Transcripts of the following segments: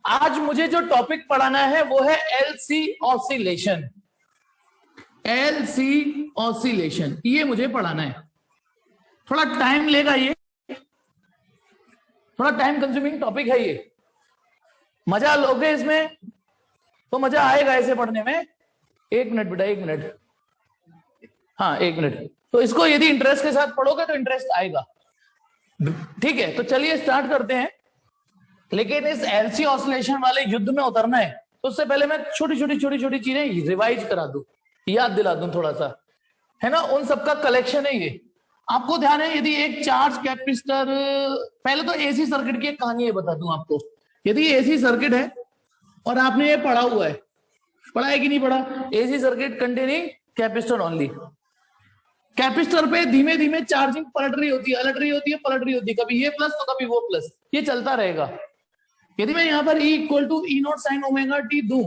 आज मुझे जो टॉपिक पढ़ाना है वो है एलसी ऑसिलेशन। एलसी ऑसिलेशन ये मुझे पढ़ाना है। थोड़ा टाइम लेगा, ये थोड़ा टाइम कंज्यूमिंग टॉपिक है। ये मजा लोगे इसमें तो मजा आएगा ऐसे पढ़ने में। 1 मिनट बेटा, 1 मिनट। हाँ 1 मिनट। तो इसको यदि इंटरेस्ट के साथ पढ़ोगे तो इंटरेस्ट आएगा। ठीक है, तो चलिए स्टार्ट करते हैं। लेकिन इस एलसी ऑसिलेशन वाले युद्ध में उतरना है तो उससे पहले मैं छोटी छोटी चीजें रिवाइज करा दूं, याद दिला दूं थोड़ा सा, है ना। उन सबका कलेक्शन है ये। आपको ध्यान है, यदि एक चार्ज कैपेसिटर, पहले तो एसी सर्किट की एक कहानी है बता दूं आपको। यदि एसी सर्किट है और आपने ये पढ़ा हुआ है, पढ़ा है कि नहीं पढ़ा? AC circuit containing capacitor only. Capacitor पे धीमे धीमे चार्जिंग पलट रही होती है, अलट रही होती है, पलट रही होती है, कभी ये प्लस तो कभी वो प्लस, ये चलता रहेगा। यदि मैं यहां पर E equal to E naught sine omega T दूं,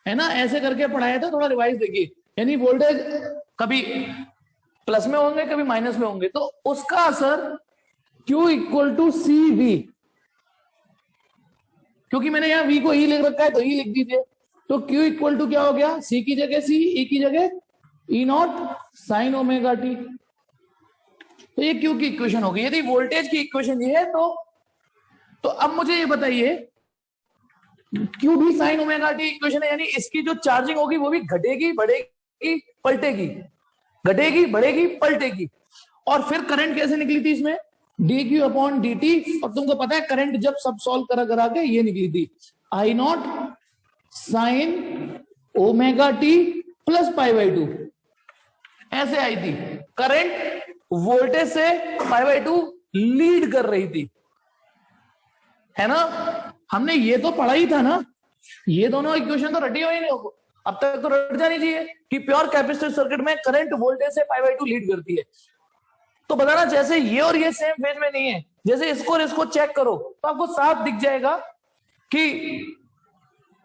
है ना, ऐसे करके पढ़ाया था, थोड़ा रिवाइज देखिए। यानी वोल्टेज कभी प्लस में होंगे कभी माइनस में होंगे, तो उसका असर Q equal to C V, क्योंकि मैंने यहां V को E लिख रखा है तो E लिख दीजिए। तो Q इक्वल टू क्या हो गया? C की जगह C, E की जगह ई नॉट साइन ओमेगा टी। तो ये Q की इक्वेशन होगी। यदि वोल्टेज की इक्वेशन ये है तो अब मुझे ये बताइए, Q भी साइन ओमेगा टी इक्वेशन है, यानी इसकी जो चार्जिंग होगी वो भी घटेगी, बढ़ेगी, पलटेगी, घटेगी, बढ़ेगी, पलटेगी। और फिर करंट कैसे निकली थी इसमें? dq upon dt। और तुमको पता है करंट जब सब सॉल्व करा के ये निकली थी I naught sine omega t plus pi by 2, ऐसे आई थी। करंट वोल्टेज से पाई बाई 2 लीड कर रही थी, है ना। हमने ये तो पढ़ा ही था ना, ये दोनों इक्वेशन तो रटी हुई नहीं हो, अब तक तो रट जानी चाहिए कि प्योर कैपेसिटर सर्किट में करंट वोल्टेज से पाई बाई 2 लीड करती है। तो बताना, जैसे ये और ये सेम फेज में नहीं है, जैसे इसको और इसको चेक करो तो आपको साफ दिख जाएगा कि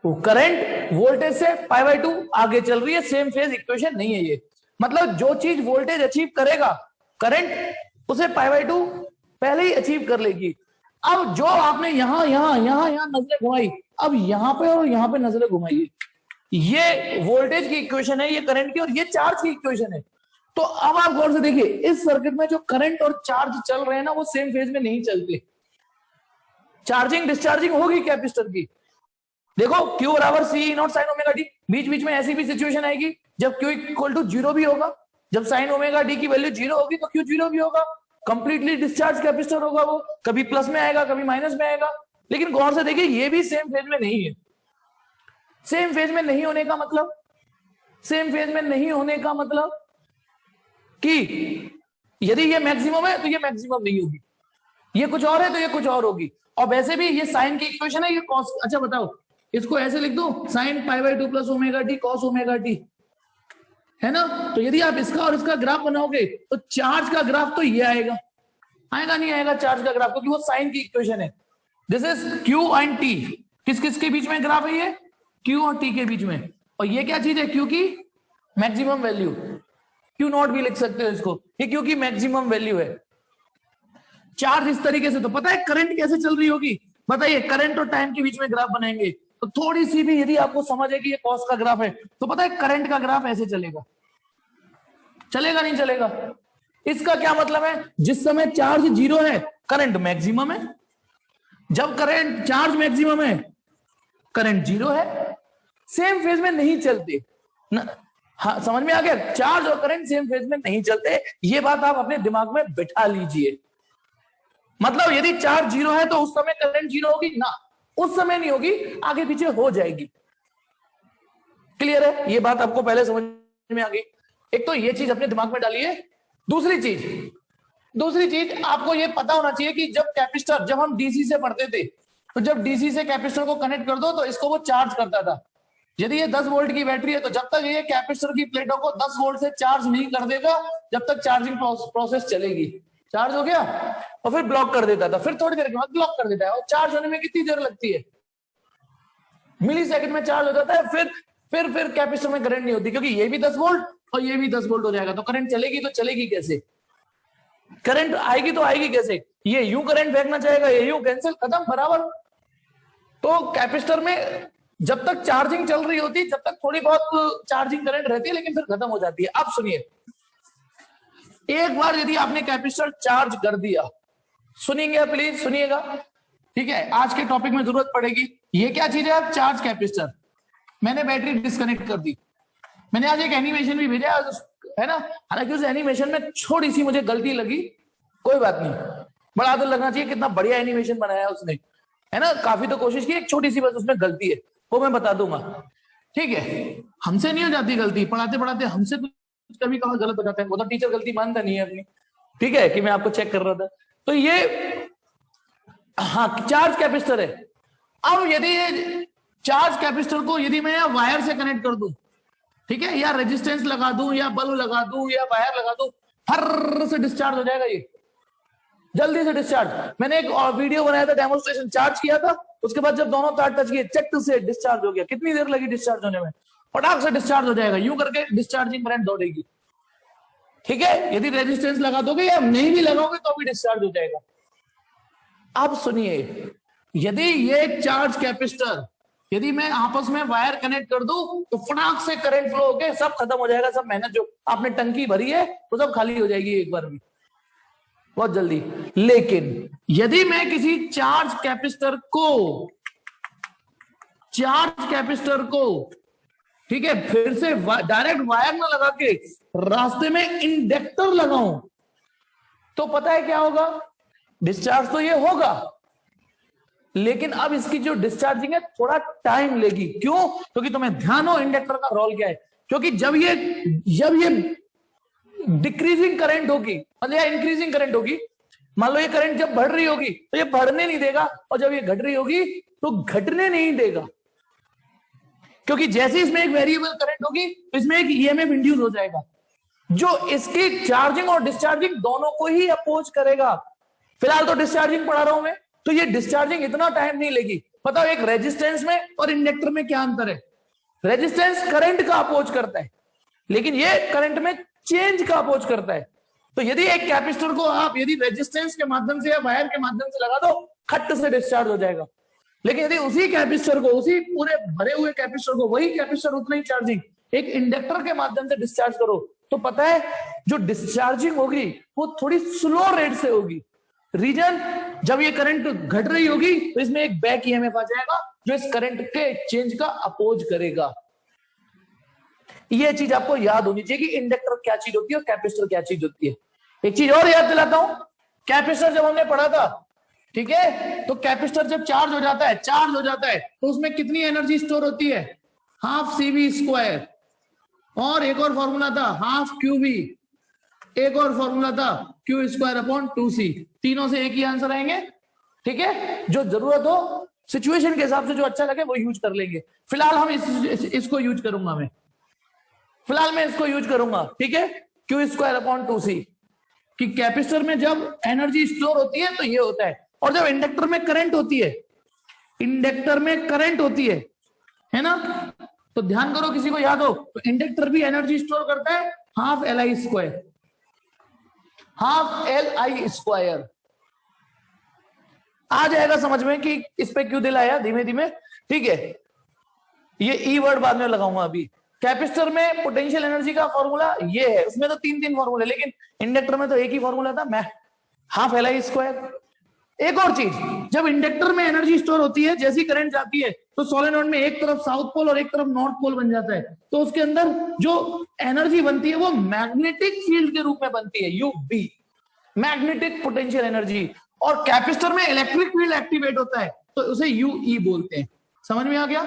करंट वोल्टेज से पाई बाई 2 आगे चल रही है, सेम फेज इक्वेशन नहीं है ये। मतलब जो चीज वोल्टेज अचीव करेगा, करंट उसे पाई बाई 2 पहले ही अचीव कर लेगी। अब जो आपने यहां नजरें घुमाई, अब यहां पे और यहां पे नजरें घुमाइए, ये वोल्टेज की इक्वेशन है, ये करंट की, और ये चार्ज की इक्वेशन है। तो अब आप गौर से देखिए, इस सर्किट में जो करंट और चार्ज चल रहे हैं ना, वो सेम फेज में नहीं चलते। चार्जिंग डिस्चार्जिंग होगी कैपेसिटर की। देखो Q बराबर सी नॉट साइन ओमेगा डी, बीच बीच में ऐसी भी सिचुएशन आएगी जब Q इक्वल टू 0 भी होगा, जब साइन ओमेगा डी की वैल्यू 0 होगी तो Q 0 भी होगा। कंप्लीटली डिस्चार्ज कैपेसिटर होगा, वो कभी प्लस में आएगा कभी माइनस में आएगा। लेकिन गौर से देखिए, ये भी सेम फेज में नहीं है। सेम फेज में नहीं होने का मतलब, सेम फेज में नहीं होने का मतलब कि यदि ये मैक्सिमम है तो ये मैक्सिमम नहीं होगी, ये कुछ और है तो ये कुछ और होगी। और वैसे भी ये साइन की इक्वेशन है, ये कॉस। अच्छा बताओ, इसको ऐसे लिख दो, sine pi by 2 plus omega T cos omega T, है ना। तो यदि आप इसका और इसका ग्राफ बनाओगे तो चार्ज का ग्राफ तो ये आएगा, आएगा नहीं आएगा चार्ज का ग्राफ, क्योंकि वो साइन की इक्वेशन है। This is Q and T। किस किस के बीच में ग्राफ है? ये Q और T के बीच में। और ये क्या चीज है? Q की मैक्सिमम वैल्यू, Q नॉट भी लिख सकते हो इसको, ये Q की मैक्सिमम वैल्यू है। चार्ज इस तरीके से, तो पता है करंट कैसे चल रही होगी? बताइए, करंट और टाइम के बीच में ग्राफ बनाएंगे तो थोड़ी सी भी यदि आपको समझ है कि ये कॉस का ग्राफ है, तो पता है करंट का ग्राफ ऐसे चलेगा। चलेगा नहीं चलेगा? इसका क्या मतलब है? जिस समय चार्ज 0 है करंट मैक्सिमम है, जब करंट चार्ज मैक्सिमम है करंट 0 है। सेम फेज में नहीं चलते ना। हाँ समझ में आ गया? चार्ज और करंट सेम फेज में नहीं चलते, ये बात आप अपने दिमाग में बिठा लीजिए। मतलब यदि चार्ज 0 है तो उस समय करंट 0 होगी ना, उस समय नहीं होगी, आगे पीछे हो जाएगी। क्लियर है? ये बात आपको पहले समझ में आ गई। एक तो ये चीज अपने दिमाग में डालिए। दूसरी चीज आपको ये पता होना चाहिए कि जब कैपेसिटर, जब हम डीसी से पढ़ते थे, तो जब डीसी से कैपेसिटर को कनेक्ट कर दो तो इसको वो चार्ज करता था। यदि ये 10 वोल्ट की बैटरी है तो जब तक ये कैपेसिटर की प्लेटों को 10 वोल्ट से चार्ज नहीं कर देगा, जब तक चार्जिंग प्रोसेस चलेगी। चार्ज हो गया और फिर ब्लॉक कर देता था, फिर थोड़ी देर के बाद ब्लॉक कर देता है। और चार्ज होने में कितनी देर लगती है? मिली सेकंड में चार्ज हो जाता है। फिर कैपेसिटर में करंट नहीं होती, क्योंकि ये भी 10 वोल्ट और ये भी 10 वोल्ट हो जाएगा। तो करंट चलेगी तो चलेगी कैसे? करंट आएगी तो आएगी कैसे? ये यूं करंट फेंकना चाहेगा, ये यूं, कैंसिल, खत्म, बराबर। तो कैपेसिटर में जब तक चार्जिंग चल रही होती है, जब तक थोड़ी बहुत चार्जिंग करंट रहती है, लेकिन फिर खत्म हो जाती है। अब सुनिए, एक बार यदि आपने कैपेसिटर चार्ज कर दिया, सुनिएगा प्लीज सुनिएगा, ठीक है, आज के टॉपिक में जरूरत पड़ेगी। ये क्या चीज है? आप चार्ज कैपेसिटर, मैंने बैटरी डिस्कनेक्ट कर दी, मैंने आज एक एनिमेशन भी भेजा है ना, हालांकि उस एनिमेशन में थोड़ी सी मुझे गलती लगी, कोई बात नहीं, बड़ा तो लगना चाहिए, कितना बढ़िया एनिमेशन बनाया उसने, है ना, काफी तो कोशिश की, एक छोटी सी बस उसमें गलती है, वो मैं बता दूंगा, ठीक है। हमसे नहीं हो जाती गलती, पढ़ाते पढ़ाते हमसे कभी कभार गलत हो जाता है, वो तो टीचर गलती मानता नहीं है अपनी, ठीक है, कि मैं आपको चेक कर रहा था। तो ये हाँ चार्ज कैपेसिटर है। अब यदि चार्ज कैपेसिटर को यदि मैं वायर से कनेक्ट कर दूं, ठीक है, या रेजिस्टेंस लगा दूं, या बल्ब लगा दूं, या वायर लगा दूं, फर से डिस्चार्ज हो जाएगा, ये जल्दी से डिस्चार्ज। मैंने एक वीडियो बनाया था, डेमोन्स्ट्रेशन, चार्ज किया था, उसके बाद जब दोनों तार टच किए, चट से डिस्चार्ज हो गया। कितनी देर लगी डिस्चार्ज होने में? फटाक से डिस्चार्ज हो जाएगा, यूं करके डिस्चार्जिंग करंट दौड़ेगी, ठीक है। यदि रेजिस्टेंस लगा दोगे या नहीं भी लगाओगे तो भी डिस्चार्ज हो जाएगा। अब सुनिए, यदि ये चार्ज कैपेसिटर, यदि मैं आपस में वायर कनेक्ट कर दूं तो फटाक से करंट फ्लो होके सब खत्म हो जाएगा, सब मेहनत जो आपने टंकी भरी है वो सब खाली हो जाएगी एक बार में, बहुत जल्दी। लेकिन यदि मैं किसी चार्ज कैपेसिटर को ठीक है, फिर से डायरेक्ट वायर ना लगा के रास्ते में इंडक्टर लगाऊं, तो पता है क्या होगा? डिस्चार्ज तो ये होगा, लेकिन अब इसकी जो डिस्चार्जिंग है थोड़ा टाइम लेगी। क्यों? क्योंकि तुम्हें ध्यान हो इंडक्टर का रोल क्या है। क्योंकि जब ये डिक्रीजिंग करंट होगी मतलब या इंक्रीजिंग करंट होगी, मान लो ये करंट जब बढ़ रही होगी तो ये बढ़ने नहीं देगा, और जब ये घट रही होगी तो घटने नहीं देगा, क्योंकि जैसे इसमें एक वेरिएबल करंट होगी तो इसमें एक ईएमएफ इंड्यूस हो जाएगा, जो इसकी चार्जिंग और डिस्चार्जिंग दोनों को ही अपोज करेगा। फिलहाल तो डिस्चार्जिंग पढ़ा रहा हूं मैं, तो ये डिस्चार्जिंग इतना टाइम नहीं लेगी। बताओ एक रेजिस्टेंस में और इंडक्टर में क्या अंतर है? रेजिस्टेंस करंट का अपोज करता है, लेकिन ये करंट में चेंज का अपोज करता है। तो यदि एक कैपेसिटर को आप यदि रेजिस्टेंस के माध्यम से या वायर के माध्यम से लगा दो, खट से डिस्चार्ज हो जाएगा। लेकिन यदि उसी कैपेसिटर को, उसी पूरे भरे हुए कैपेसिटर को, वही कैपेसिटर उतना ही चार्जिंग एक इंडक्टर के माध्यम से डिस्चार्ज करो, तो पता है जो डिस्चार्जिंग होगी वो थोड़ी स्लो रेट से होगी। रीजन, जब ये करंट घट रही होगी तो इसमें एक बैक ईएमएफ आ जाएगा जो इस करंट के चेंज का अपोज करेगा। ये चीज आपको याद होनी चाहिए कि इंडक्टर क्या चीज होती है और कैपेसिटर क्या चीज होती है। एक चीज और याद दिलाता हूं, कैपेसिटर जब हमने पढ़ा था, ठीक है, तो कैपेसिटर जब चार्ज हो जाता है तो उसमें कितनी एनर्जी स्टोर होती है? हाफ CV स्क्वायर, और एक और फॉर्मूला था हाफ QV, एक और फॉर्मूला था Q स्क्वायर अपॉन 2C। तीनों से एक ही आंसर आएंगे, ठीक है। जो जरूरत हो, सिचुएशन के हिसाब से जो अच्छा लगे वो यूज कर लेंगे। फिलहाल हम इसको यूज करूंगा मैं, फिलहाल मैं इसको यूज करूंगा, ठीक है, Q स्क्वायर अपॉन 2C, कि कैपेसिटर में जब एनर्जी स्टोर होती है तो ये होता है, और जब इंडक्टर में करंट होती है ना, तो ध्यान करो, किसी को याद हो तो इंडक्टर भी एनर्जी स्टोर करता है half LI square, half LI square. आ जाएगा समझ में कि इस पे क्यों दिलाया, धीमे धीमे, ठीक है। ये ई वर्ड बाद में लगाऊंगा। अभी कैपेसिटर में पोटेंशियल एनर्जी का फॉर्मूला ये है, उसमें तो तीन फॉर्मूले, लेकिन इंडक्टर में तो एक ही फॉर्मूला था, मैं हाफ LI स्क्वायर। एक और चीज, जब इंडक्टर में एनर्जी स्टोर होती है, जैसी करंट जाती है तो सोलेनोइड में एक तरफ साउथ पोल और एक तरफ नॉर्थ पोल बन जाता है, तो उसके अंदर जो एनर्जी बनती है वो मैग्नेटिक फील्ड के रूप में बनती है, UB, मैग्नेटिक पोटेंशियल एनर्जी। और कैपेसिटर में इलेक्ट्रिक फील्ड एक्टिवेट होता है तो उसे UE बोलते हैं। समझ में आ गया?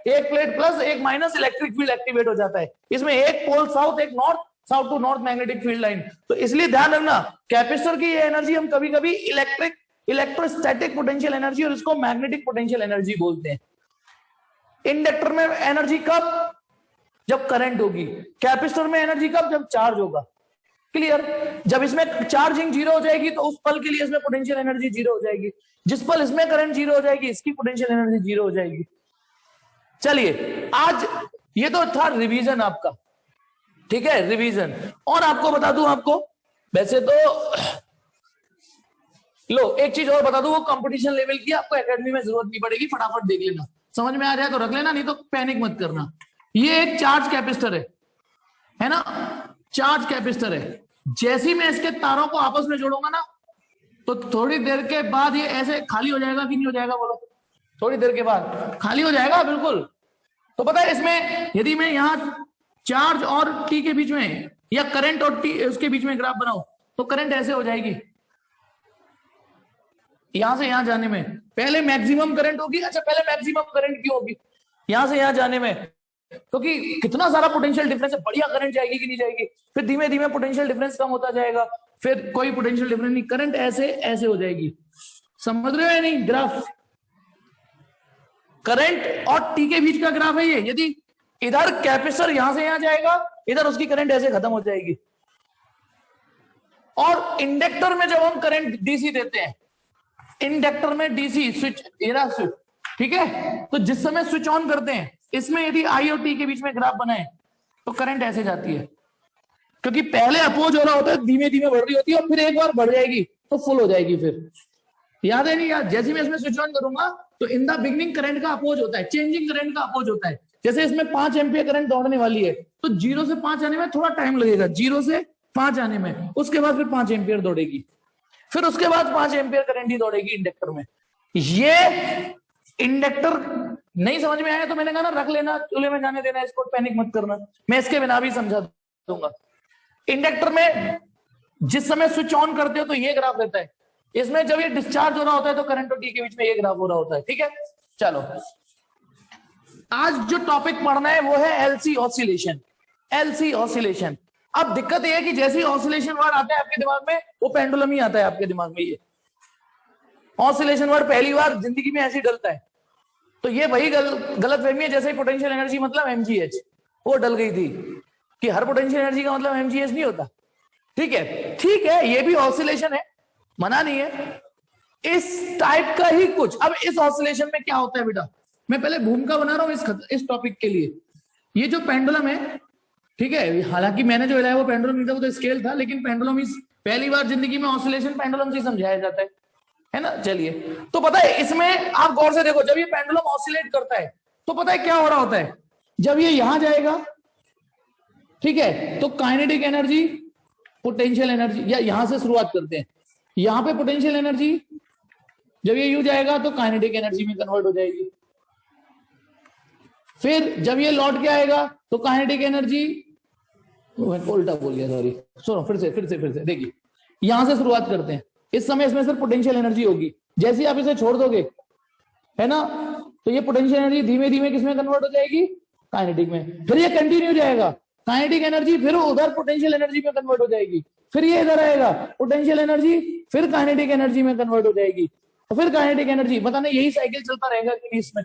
एक प्लेट प्लस एक माइनस, इलेक्ट्रिक फील्ड एक्टिवेट हो जाता है, इसमें एक पोल साउथ, एक north, south to north magnetic field line. तो इसलिए ध्यान रखना, कैपेसिटर की ये एनर्जी हम कभी कभी इलेक्ट्रोस्टैटिक पोटेंशियल एनर्जी और इसको मैग्नेटिक पोटेंशियल एनर्जी बोलते हैं। इंडक्टर में एनर्जी कब? जब करंट होगी। कैपेसिटर में एनर्जी कब? जब चार्ज होगा। क्लियर? जब इसमें चार्जिंग 0 हो जाएगी तो उस पल के लिए इसमें पोटेंशियल एनर्जी 0 हो जाएगी, जिस पल इसमें करंट 0 हो जाएगी इसकी पोटेंशियल एनर्जी 0 हो जाएगी। चलिए, आज ये तो था रिवीजन आपका, ठीक है, रिवीजन। और आपको बता दूं, आपको वैसे तो लो एक चीज और बता दूं, वो कंपटीशन लेवल की, आपको एकेडमी में जरूरत नहीं पड़ेगी, फटाफट देख लेना, समझ में आ जाए तो रख लेना, नहीं तो पैनिक मत करना। ये एक चार्ज कैपेसिटर है ना, चार्ज कैपेसिटर है। जैसे ही मैं इसके तारों को आपस में जोड़ूंगा ना, तो थोड़ी देर के बाद ये ऐसे खाली हो जाएगा कि नहीं हो जाएगा, बोलो? थोड़ी देर के बाद खाली हो जाएगा, बिल्कुल। तो पता है इसमें यदि मैं यहां चार्ज और टी के बीच में या करंट और टी उसके बीच में ग्राफ बनाऊं, तो करंट ऐसे हो जाएगी, यहां से यहां जाने में पहले मैक्सिमम करंट होगी। अच्छा, पहले मैक्सिमम करंट क्यों होगी यहां से यहां जाने में? क्योंकि कितना सारा पोटेंशियल डिफरेंस है, बढ़िया करंट जाएगी कि नहीं जाएगी, फिर धीमे धीमे पोटेंशियल डिफरेंस कम होता जाएगा, फिर कोई पोटेंशियल डिफरेंस नहीं, करंट ऐसे ऐसे हो जाएगी। समझ रहे हो या नहीं? ग्राफ करंट और टी के बीच का ग्राफ है ये। यदि इधर कैपेसिटर यहां से यहां जाएगा, इधर उसकी करंट ऐसे खत्म हो जाएगी। और इंडक्टर में जब हम करंट डीसी देते हैं, इंडक्टर में डीसी स्विच, स्विच, ठीक है, तो जिस समय स्विच ऑन करते हैं, इसमें यदि आई और टी के बीच में ग्राफ बनाए तो करंट ऐसे जाती है, क्योंकि पहले अपोज हो रहा होता है, धीमे धीमे बढ़ रही होती है, और फिर एक बार बढ़ जाएगी तो फुल हो जाएगी। फिर याद है नहीं यार? जैसे मैं इसमें स्विच ऑन करूंगा तो इन द बिगनिंग करंट का अपोज होता है, चेंजिंग करंट का अपोज होता है। जैसे इसमें 5 एम्पियर करंट दौड़ने वाली है, तो 0 से 5 आने में थोड़ा टाइम लगेगा, 0 से 5 आने में, उसके बाद फिर 5 एम्पियर दौड़ेगी, फिर उसके बाद 5 एम्पियर करंट ही दौड़ेगी इंडक्टर में। ये इंडक्टर नहीं समझ में आया तो मैंने कहा ना, रख लेना, चूल्हे में जाने देना, इसको पैनिक मत करना, मैं इसके बिना भी समझा दूंगा। इंडक्टर में जिस समय स्विच ऑन करते हो तो ये ग्राफ रहता है, इसमें जब ये डिस्चार्ज हो रहा होता है तो करंट और टी के बीच में ये ग्राफ हो रहा होता है, ठीक है। चलो, आज जो टॉपिक पढ़ना है वो है एलसी ऑसिलेशन। LC oscillation. अब दिक्कत ये है कि जैसे ही ऑसिलेशन वर्ड आता है आपके दिमाग में, वो पेंडुलम ही आता है आपके दिमाग में। ये ऑसिलेशन वर्ड पहली बार जिंदगी में ऐसे ही डलता है, तो ये वही गलत फहमी है जैसे पोटेंशियल एनर्जी मतलब एमजीएच, वो डल गई थी कि हर पोटेंशियल एनर्जी का मतलब एमजीएच नहीं होता। ठीक है, ठीक है, ये भी ऑसिलेशन है, मना नहीं है, इस टाइप का ही कुछ। अब इस ऑसिलेशन में क्या होता है बेटा, मैं पहले भूमिका बना रहा हूं इस टॉपिक के लिए। ये जो पेंडुलम है, ठीक है, हालांकि मैंने जो हिलाया वो पेंडुलम नहीं था, वो तो स्केल था, लेकिन पेंडुलम इस पहली बार जिंदगी में ऑसिलेशन पेंडुलम से समझाया जाता है ना। चलिए, तो पता है इसमें आप गौर से देखो, जब ये पेंडुलम ऑसिलेट करता है तो पता है क्या हो रहा होता है, जब ये यहां जाएगा, ठीक है, तो काइनेटिक एनर्जी, पोटेंशियल एनर्जी, या यहां से शुरुआत करते हैं, यहां पे पोटेंशियल एनर्जी जब ये यूं जाएगा तो काइनेटिक एनर्जी में कन्वर्ट हो जाएगी। फिर जब ये लौट के आएगा तो काइनेटिक एनर्जी, उल्टा बोल गया, सॉरी, सुनो, फिर से देखिए, यहां से शुरुआत करते हैं। इस समय इसमें सिर्फ पोटेंशियल एनर्जी होगी, जैसे ही आप इसे छोड़ दोगे, है ना, तो ये पोटेंशियल एनर्जी धीमे धीमे किसमें कन्वर्ट हो जाएगी, काइनेटिक में। फिर ये कंटिन्यू जाएगा, काइनेटिक एनर्जी फिर उधर पोटेंशियल एनर्जी में कन्वर्ट हो जाएगी, फिर ये इधर आएगा, पोटेंशियल एनर्जी फिर काइनेटिक एनर्जी में कन्वर्ट हो जाएगी, तो फिर काइनेटिक एनर्जी, पता नहीं यही साइकिल चलता रहेगा कि नहीं इसमें।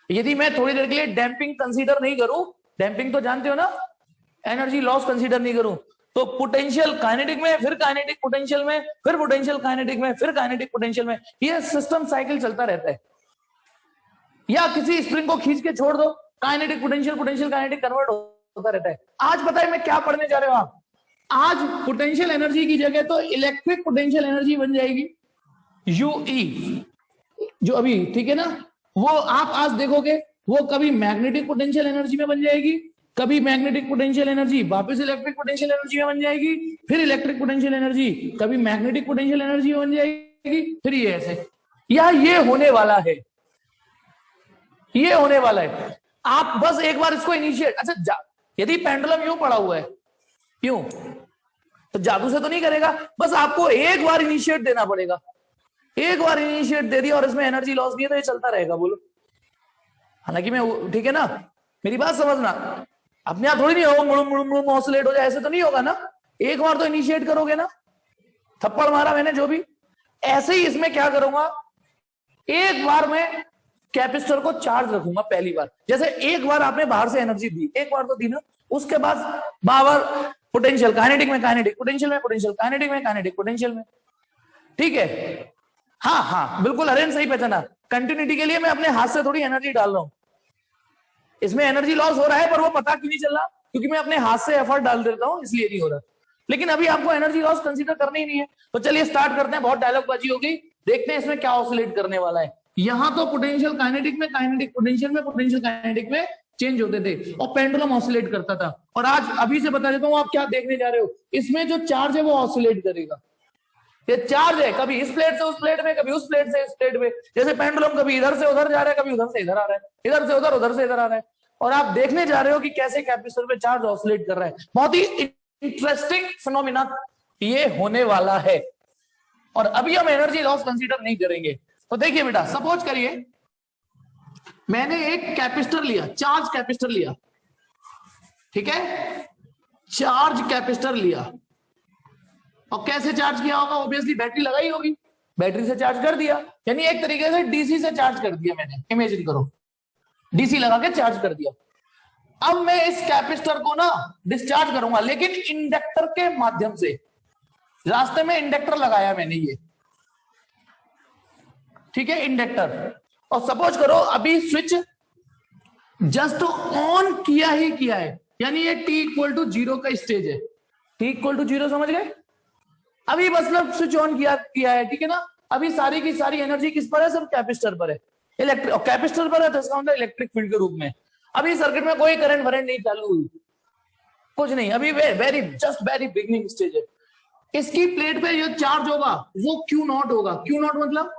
यदि मैं थोड़ी देर के लिए डैम्पिंग कंसीडर नहीं करूं, डैम्पिंग तो जानते हो ना, एनर्जी लॉस कंसीडर नहीं करूं, तो पोटेंशियल काइनेटिक में, फिर काइनेटिक पोटेंशियल में, फिर पोटेंशियल काइनेटिक में, फिर काइनेटिक पोटेंशियल में, ये सिस्टम साइकिल चलता रहता है। या किसी स्प्रिंग को खींच के छोड़ दो, kinetic potential, potential kinetic convert होता रहता है। आज पता है मैं क्या पढ़ने जा रहे हो आप, आज पोटेंशियल एनर्जी की जगह तो इलेक्ट्रिक पोटेंशियल एनर्जी बन जाएगी, यूई, जो अभी, ठीक है ना, वो आप आज देखोगे, वो कभी मैग्नेटिक पोटेंशियल एनर्जी में बन जाएगी, कभी मैग्नेटिक पोटेंशियल एनर्जी वापस इलेक्ट्रिक पोटेंशियल एनर्जी में बन जाएगी, फिर इलेक्ट्रिक पोटेंशियल एनर्जी कभी मैग्नेटिक पोटेंशियल एनर्जी में बन जाएगी, फिर ये ऐसे, या ये होने वाला है, ये होने वाला है। आप बस एक बार इसको इनिशिएट, अच्छा यदि पेंडुलम यूं पड़ा हुआ है, यूं, तो जादू से तो नहीं करेगा, बस आपको एक बार इनिशिएट देना पड़ेगा, एक बार इनिशिएट दे दिया और इसमें एनर्जी लॉस नहीं है तो ये चलता रहेगा, बोलो। हालांकि मैं, ठीक है ना, मेरी बात समझना, अपने आप थोड़ी नहीं होगा मुड़ुम मुड़ुम मुड़ुम ऑसिलेट हो जाए, ऐसे तो नहीं होगा ना, एक बार तो इनिशिएट करोगे ना, थप्पड़ मारा मैंने जो भी, ऐसे ही इसमें क्या करूंगा, एक बार मैं कैपेसिटर को चार्ज रखूंगा पहली बार, जैसे एक बार आपने बाहर से एनर्जी दी, एक बार तो दी ना, उसके बाद बार पोटेंशियल काइनेटिक में, काइनेटिक पोटेंशियल में, पोटेंशियल काइनेटिक में, काइनेटिक पोटेंशियल में, ठीक है। हाँ हाँ बिल्कुल, अरेंज सही पहचाना, कंटिन्यूटी के लिए मैं अपने हाथ से थोड़ी एनर्जी डाल रहा हूं, इसमें एनर्जी लॉस हो रहा है पर वो पता क्यों नहीं चल रहा, क्योंकि मैं अपने हाथ से एफर्ट डाल देता हूं, इसलिए नहीं हो रहा। लेकिन अभी आपको एनर्जी लॉस कंसीडर करना ही नहीं है, तो चलिए स्टार्ट करते हैं, बहुत डायलॉग बाजी हो गई, देखते हैं इसमें क्या ऑसिलेट करने वाला है। यहां तो पोटेंशियल काइनेटिक में, काइनेटिक पोटेंशियल में, पोटेंशियल काइनेटिक में चेंज होते थे और पेंडुलम ऑसिलेट करता था। और आज अभी से बता देता हूं आप क्या देखने जा रहे हो, इसमें जो चार्ज है वो ऑसिलेट करेगा। ये चार्ज है कभी इस प्लेट से उस प्लेट में, कभी उस प्लेट से इस प्लेट में। जैसे पेंडुलम कभी इधर से उधर जा रहा है, कभी उधर से इधर आ रहा है, इधर से उधर, उधर से इधर आ रहा है। और आप देखने जा रहे हो कि कैसे कैपेसिटर पे चार्ज ऑसिलेट कर रहा है। बहुत ही इंटरेस्टिंग फिनोमिना ये होने वाला है। और अभी हम एनर्जी लॉस कंसीडर नहीं करेंगे। तो देखिए बेटा, सपोज करिए मैंने एक कैपेसिटर लिया, चार्ज कैपेसिटर लिया, ठीक है, चार्ज कैपेसिटर लिया। और कैसे चार्ज किया होगा? ऑब्वियसली बैटरी लगाई होगी, बैटरी से चार्ज कर दिया, यानी एक तरीके से डीसी से चार्ज कर दिया मैंने। इमेजिन करो, डीसी लगा के चार्ज कर दिया। अब मैं इस कैपेसिटर को ना डिस्चार्ज करूंगा, लेकिन इंडक्टर के माध्यम से। रास्ते में इंडक्टर लगाया मैंने, ये ठीक है, इंडक्टर। और सपोज करो अभी स्विच जस्ट ऑन किया ही किया है, यानी ये t इक्वल टू 0 का स्टेज है। t इक्वल टू 0 समझ गए? अभी मतलब स्विच ऑन किया है, ठीक है ना। अभी सारी की सारी एनर्जी किस पर है? सब कैपेसिटर पर है, इलेक्ट्रिक कैपेसिटर पर है, तो इसका मतलब इलेक्ट्रिक फील्ड के रूप में। अभी सर्किट में कोई करंट वरेंट नहीं चालू हुई, कुछ नहीं, अभी very just very beginning stage है। इसकी प्लेट पे जो चार्ज होगा वो क्यू नॉट होगा। क्यू नॉट मतलब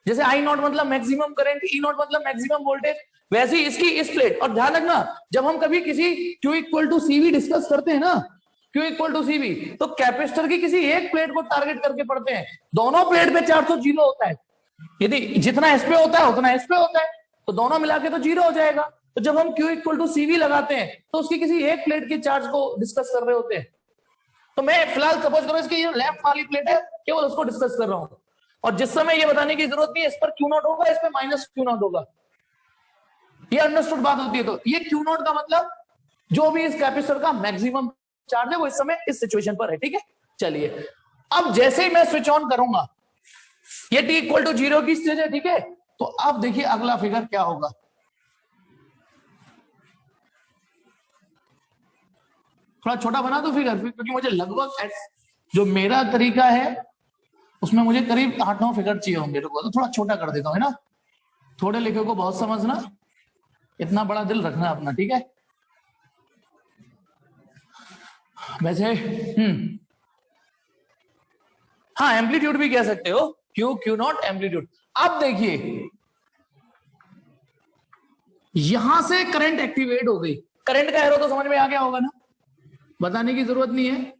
जैसे आई नॉट मतलब मैक्सिमम करंट, ई नॉट मतलब मैक्सिमम वोल्टेज, वैसे ही इसकी इस प्लेट। और ध्यान रखना, जब हम कभी किसी Q equal to CV discuss करते हैं ना, Q इक्वल टू सीवी, तो कैपेसिटर की किसी एक प्लेट को टारगेट करके पढ़ते हैं। दोनों प्लेट पे चार्ज तो 0 होता है, यदि जितना इस पे होता है उतना इस पे होता है, तो दोनों मिला के तो 0 हो जाएगा। तो जब हम Q इक्वल टू सीवी लगाते हैं तो उसकी किसी एक प्लेट के चार्ज को डिस्कस कर रहे होते हैं। तो मैं फिलहाल सपोज करो इसकी ये लेफ्ट वाली प्लेट है, केवल उसको डिस्कस कर रहा हूं। और जिस समय ये बताने की जरूरत नहीं है इस पर क्यू नॉट होगा, इस पर माइनस क्यू नॉट होगा। ये अंडरस्टूड बात होती है। तो ये क्यू नॉट का मतलब जो भी इस कैपेसिटर का मैक्सिमम चार्ज है वो इस समय इस सिचुएशन पर है, ठीक है। चलिए, अब जैसे ही मैं स्विच ऑन करूंगा, ये t इक्वल टू 0 की स्टेज है, ठीक है। तो अब देखिए अगला फिगर क्या होगा। थोड़ा छोटा बना दो फिगर, क्योंकि मुझे लगभग जो मेरा तरीका है उसमें मुझे करीब 8-9 फिगर चाहिए होंगे। तो थोड़ा छोटा कर देता हूं, है ना। थोड़े लिखे को बहुत समझना, इतना बड़ा दिल रखना अपना, ठीक है। वैसे हाँ, एम्पलीट्यूड भी कह सकते हो, क्यू नॉट एम्पलीट्यूड। अब देखिए यहां से करंट एक्टिवेट हो गई। करंट का एरो तो समझ में आ गया होगा ना, बताने की जरूरत नहीं है।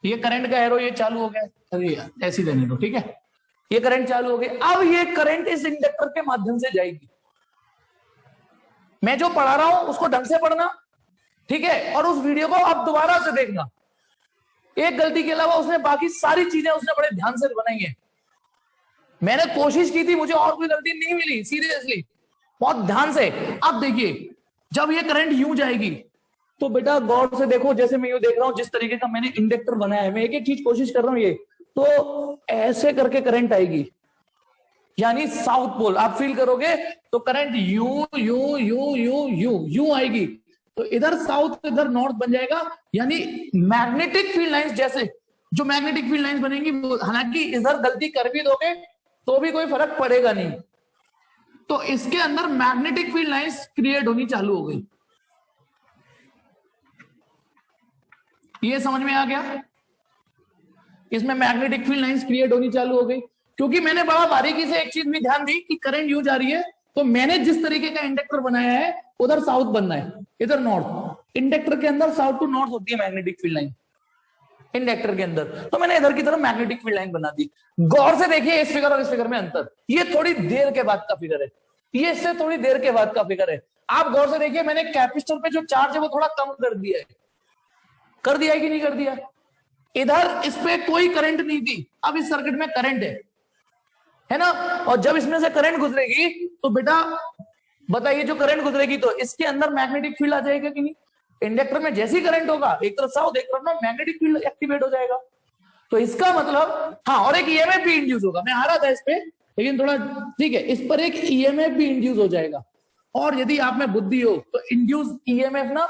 ये करंट का एरो ये चालू हो गया, अरे यार ऐसी देने दो, ठीक है। ये करंट चालू हो गई। अब ये करंट इस इंडक्टर के माध्यम से जाएगी। मैं जो पढ़ा रहा हूं उसको ढंग से पढ़ना, ठीक है। और उस वीडियो को आप दोबारा से देखना। एक गलती के अलावा उसने बाकी सारी चीजें उसने बड़े ध्यान से बनाई है। मैंने कोशिश की थी, मुझे और कोई गलती नहीं मिली, सीरियसली बहुत ध्यान से। अब देखिए जब ये करंट यूं जाएगी तो बेटा गौर से देखो, जैसे मैं यूं देख रहा हूं, जिस तरीके का मैंने इंडक्टर बनाया है, मैं एक एक चीज कोशिश कर रहा हूं। ये तो ऐसे करके करंट आएगी, यानी साउथ पोल आप फील करोगे तो current you you you you you you आएगी। तो इधर साउथ इधर नॉर्थ बन जाएगा, यानी मैग्नेटिक फील्ड लाइंस। जैसे जो मैग्नेटिक फील्ड लाइंस बनेंगी, हालांकि इधर गलती कर भी दोगे तो भी कोई फर्क पड़ेगा नहीं। तो इसके अंदर मैग्नेटिक फील्ड लाइंस क्रिएट होनी चालू हो गई। ये समझ में आ गया? इसमें मैग्नेटिक फील्ड लाइंस क्रिएट होनी चालू हो गई, क्योंकि मैंने बड़ा बारीकी से एक चीज भी ध्यान दी कि करंट यूं जा रही है, तो मैंने जिस तरीके का इंडक्टर बनाया है उधर साउथ बनना है, इधर नॉर्थ। इंडक्टर के अंदर साउथ टू नॉर्थ होती है मैग्नेटिक फील्ड लाइन इंडक्टर के अंदर, तो मैंने इधर की तरफ मैग्नेटिक फील्ड लाइन बना दी। गौर से देखिए इस फिगर और इस फिगर में अंतर। ये थोड़ी देर के बाद का फिगर है, ये इससे थोड़ी देर के बाद का फिगर है। आप गौर से देखिए, मैंने कैपेसिटर पे जो चार्ज है वो थोड़ा कम कर दिया है। कर दिया है कि नहीं कर दिया? इधर इस पे कोई करंट नहीं थी, अब इस सर्किट में करंट है ना। और जब इसमें से करंट गुजरेगी तो बेटा बताइए, जो करंट गुजरेगी तो इसके अंदर मैग्नेटिक फील्ड आ जाएगा कि नहीं? इंडक्टर में जैसे ही करंट होगा, एक तरफ साउथ एक तरफ नॉर्थ, मैग्नेटिक फील्ड एक्टिवेट हो जाएगा। तो इसका मतलब हाँ, और एक ईएमएफ भी इंड्यूस होगा। मैं आ रहा था इस पे, लेकिन थोड़ा ठीक है, इस पर एक ईएमएफ भी इंड्यूस हो जाएगा। और यदि आप में बुद्धि हो तो इंड्यूस ईएमएफ ना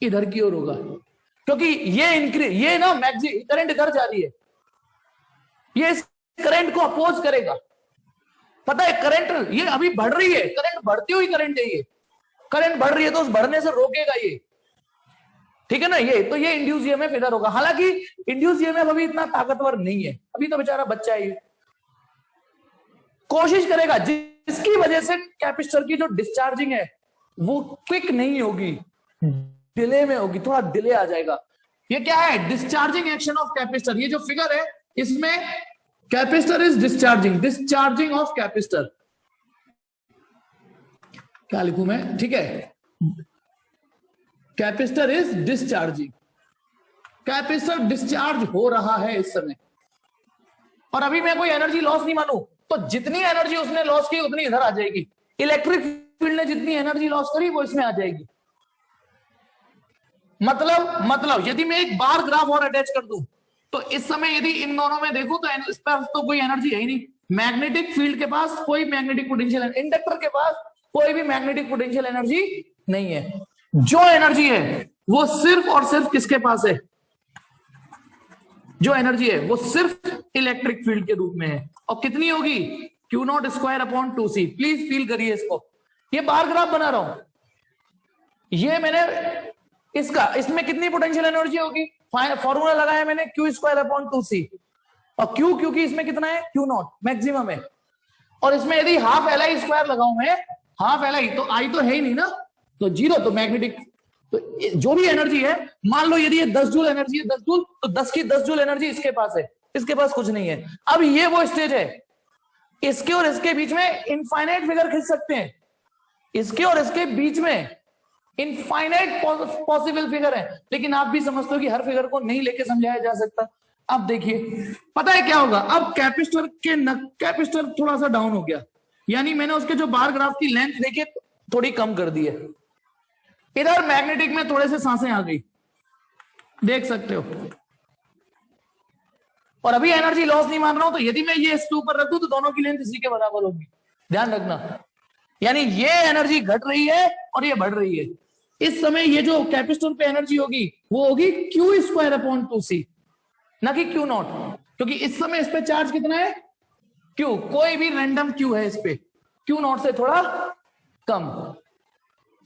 इधर की ओर होगा, क्योंकि ये ना मैग्नेटिक करंट इधर जा रही है, ये इस करंट को अपोज करेगा। पता है करंट ये अभी बढ़ रही है, करंट बढ़ती हुई करंट है, ये करंट बढ़ रही है तो उस बढ़ने से रोकेगा ये, ठीक है ना। ये तो ये इंड्यूस ईएमएफ इधर होगा, हालांकि इंड्यूस ईएमएफ अभी इतना ताकतवर नहीं है, अभी तो बेचारा बच्चा है ये। कोशिश करेगा जिसकी वजह से कैपेसिटर की जो डिस्चार्जिंग है वो क्विक नहीं होगी, डिले में होगी, थोड़ा डिले आ जाएगा। ये क्या है, डिस्चार्जिंग एक्शन ऑफ कैपेसिटर। ये जो फिगर है इसमें capacitor is discharging of capacitor, क्या लिखूं मैं, ठीक है, capacitor is discharging, capacitor discharge हो रहा है इस समय। और अभी मैं कोई एनर्जी लॉस नहीं मानू तो जितनी एनर्जी उसने लॉस की उतनी इधर आ जाएगी, इलेक्ट्रिक फील्ड ने जितनी एनर्जी लॉस करी वो इसमें आ जाएगी। मतलब यदि मैं एक बार ग्राफ और अटैच कर दूं तो इस समय यदि इन दोनों में देखूं तो इस पर तो कोई एनर्जी है ही नहीं, मैग्नेटिक फील्ड के पास कोई मैग्नेटिक पोटेंशियल, इंडक्टर के पास कोई भी मैग्नेटिक पोटेंशियल एनर्जी नहीं है। जो एनर्जी है वो सिर्फ और सिर्फ किसके पास है, जो एनर्जी है वो सिर्फ इलेक्ट्रिक फील्ड के रूप में है। और कितनी होगी, Q not square upon 2c। Please feel करिए इसको, ये बार ग्राफ बना रहा हूं, ये मैंने इसमें कितनी पोटेंशियल एनर्जी होगी, फॉर्मूला लगाया मैंने, क्यू स्क्वायर अपॉन 2c। और क्यू क्योंकि इसमें कितना है, क्यू नॉट मैक्सिमम है, और इसमें यदि हाफ एल आई स्क्वायर लगाऊं मैं, हाफ एल आई तो आई तो है ही नहीं ना, तो जीरो, तो मैग्नेटिक, तो जो भी एनर्जी है, मान लो यदि ये 10 जूल एनर्जी है, 10 जूल, तो 10 की 10 जूल एनर्जी इसके पास है, इसके पास कुछ नहीं है। अब ये वो स्टेज है, इसके और इसके बीच में इनफाइनाइट फिगर खींच सकते हैं, इसके और इसके बीच में इनफाइनाइट पॉसिबल फिगर है, लेकिन आप भी समझते हो कि हर फिगर को नहीं लेके समझाया जा सकता। अब देखिए पता है क्या होगा, अब कैपेसिटर थोड़ा सा डाउन हो गया, यानी मैंने उसके जो बार ग्राफ की लेंथ देखिए थोड़ी कम कर दी है, इधर मैग्नेटिक में थोड़े से सांसें आ गई, देख सकते हो। और अभी एनर्जी लॉस नहीं मान रहा हूं, तो यदि मैं ये इसके ऊपर रख दूं तो दोनों की लेंथ इसी के बराबर होगी, ध्यान रखना। यानी ये एनर्जी घट रही है और ये बढ़ रही है। इस समय ये जो कैपेसिटर पे एनर्जी होगी वो होगी क्यू स्क्वायर अपॉन 2c, ना कि क्यू नॉट, क्योंकि इस समय इस पे चार्ज कितना है, क्यू, कोई भी रैंडम क्यू है इस पे, क्यू नॉट से थोड़ा कम।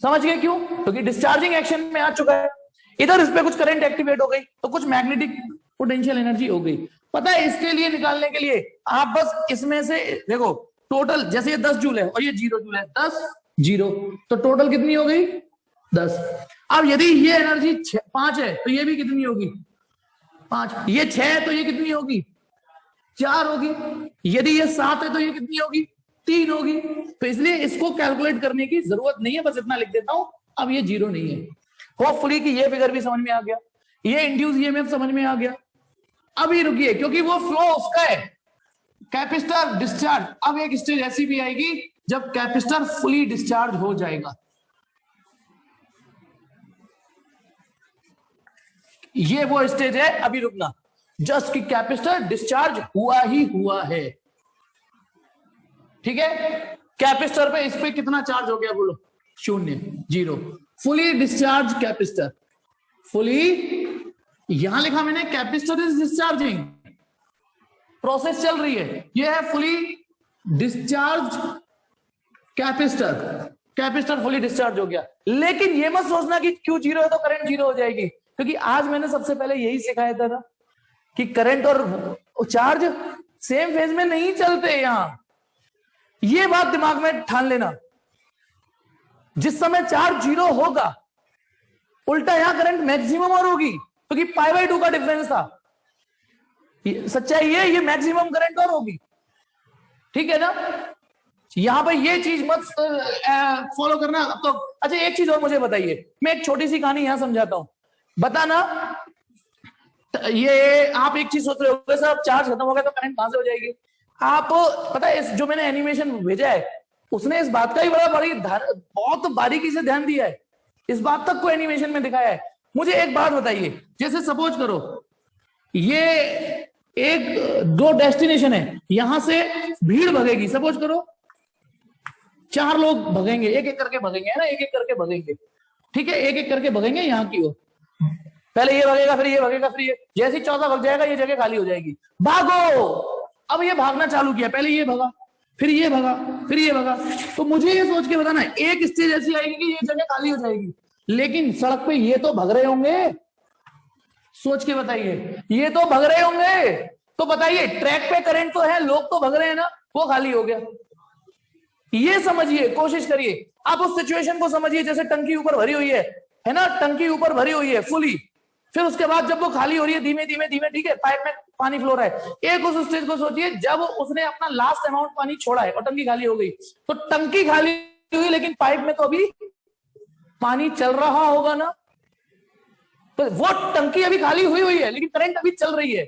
समझ गए क्यों, क्योंकि डिस्चार्जिंग एक्शन में आ चुका है। इधर इस पे कुछ करंट एक्टिवेट हो गई तो कुछ मैग्नेटिक पोटेंशियल एनर्जी हो गई। पता है इसके लिए निकालने के लिए आप बस इसमें से देखो, टोटल जैसे ये 10 जूल है और ये 0 जूल है, 10 0, तो टोटल कितनी हो गई 10। अब यदि ये एनर्जी 5 है तो ये भी कितनी होगी 5, ये 6 है तो ये कितनी होगी 4 होगी, यदि ये 7 है तो ये कितनी होगी 3 होगी। तो इसलिए इसको कैलकुलेट करने की जरूरत नहीं है, बस इतना लिख देता हूं। अब ये 0 नहीं है, होपफुली कि ये फिगर भी समझ में आ गया, ये इंड्यूस ईएमएफ समझ में आ गया। अभी रुकिए, क्योंकि वो फ्लो उसका है, कैपेसिटर डिस्चार्ज। अब एक स्टेज ऐसी भी आएगी जब कैपेसिटर फुली डिस्चार्ज हो जाएगा, ये वो स्टेज है। अभी रुकना, जस्ट कि कैपेसिटर डिस्चार्ज हुआ ही हुआ है, ठीक है। कैपेसिटर पे इस पे कितना चार्ज हो गया बोलो, 0 0, फुली डिस्चार्ज कैपेसिटर, फुली, यहां लिखा मैंने कैपेसिटर इज डिस्चार्जिंग, प्रोसेस चल रही है, ये है fully discharge capacitor, capacitor fully discharge हो गया। लेकिन ये मत सोचना कि क्यू 0 है तो करंट 0 हो जाएगी, क्योंकि आज मैंने सबसे पहले यही सिखाया था कि करंट और चार्ज सेम फेज में नहीं चलते। यहां ये बात दिमाग में ठान लेना, जिस समय चार्ज 0 होगा उल्टा यहां करंट मैक्सिमम और होगी, क्योंकि π/2 का डिफरेंस था। सच्चाई ये मैक्सिमम करंट और होगी, ठीक है ना। यहां पर ये चीज मत फॉलो करना। तो अच्छा एक चीज और मुझे बताइए, मैं एक छोटी सी कहानी यहां समझाता हूं, बताना। ये आप एक चीज सोच रहे हो सर चार्ज खत्म हो गया तो करंट कहां से हो जाएगी। आप पता है इस जो मैंने एनिमेशन भेजा है उसने इस बात का ही बहुत बारीकी से ध्यान दिया है, इस बात तक को एनिमेशन में दिखाया है। मुझे एक बात बताइए, जैसे सपोज करो ये एक 2 डेस्टिनेशन है, यहां से भीड़ भगेगी, सपोज करो 4 लोग भगेंगे, एक एक करके भगेंगे, है ना, एक एक करके भगेंगे, ठीक है, एक एक करके भगेंगे यहां की ओर। पहले ये भगेगा, फिर ये भगेगा, फिर ये, जैसे ही 14 भग जाएगा ये जगह खाली हो जाएगी, भागो। अब ये भागना चालू किया, पहले ये भगा, फिर ये भगा, फिर ये भगा। तो मुझे ये सोच के बताना, एक स्टेज ऐसी आएगी कि ये जगह खाली हो जाएगी, लेकिन सड़क पे ये तो भग रहे होंगे। सोच के बताइए, ये तो भग रहे होंगे। तो बताइए, ट्रैक पे करंट तो है, लोग तो भग रहे हैं ना, वो खाली हो गया। ये समझिए, कोशिश करिए आप उस सिचुएशन को समझिए, जैसे टंकी ऊपर भरी हुई है ना, टंकी ऊपर भरी हुई है फुली। फिर उसके बाद जब वो खाली हो रही है धीमे धीमे धीमे, ठीक है, पाइप में पानी फ्लो रहा है। एक उस स्टेज को सोचिए जब उसने अपना लास्ट अमाउंट पानी छोड़ा है और टंकी खाली हो गई। तो टंकी खाली हुई, लेकिन पाइप में तो अभी पानी चल रहा होगा ना। तो वो टंकी अभी खाली हुई हुई है, लेकिन करंट अभी चल रही है।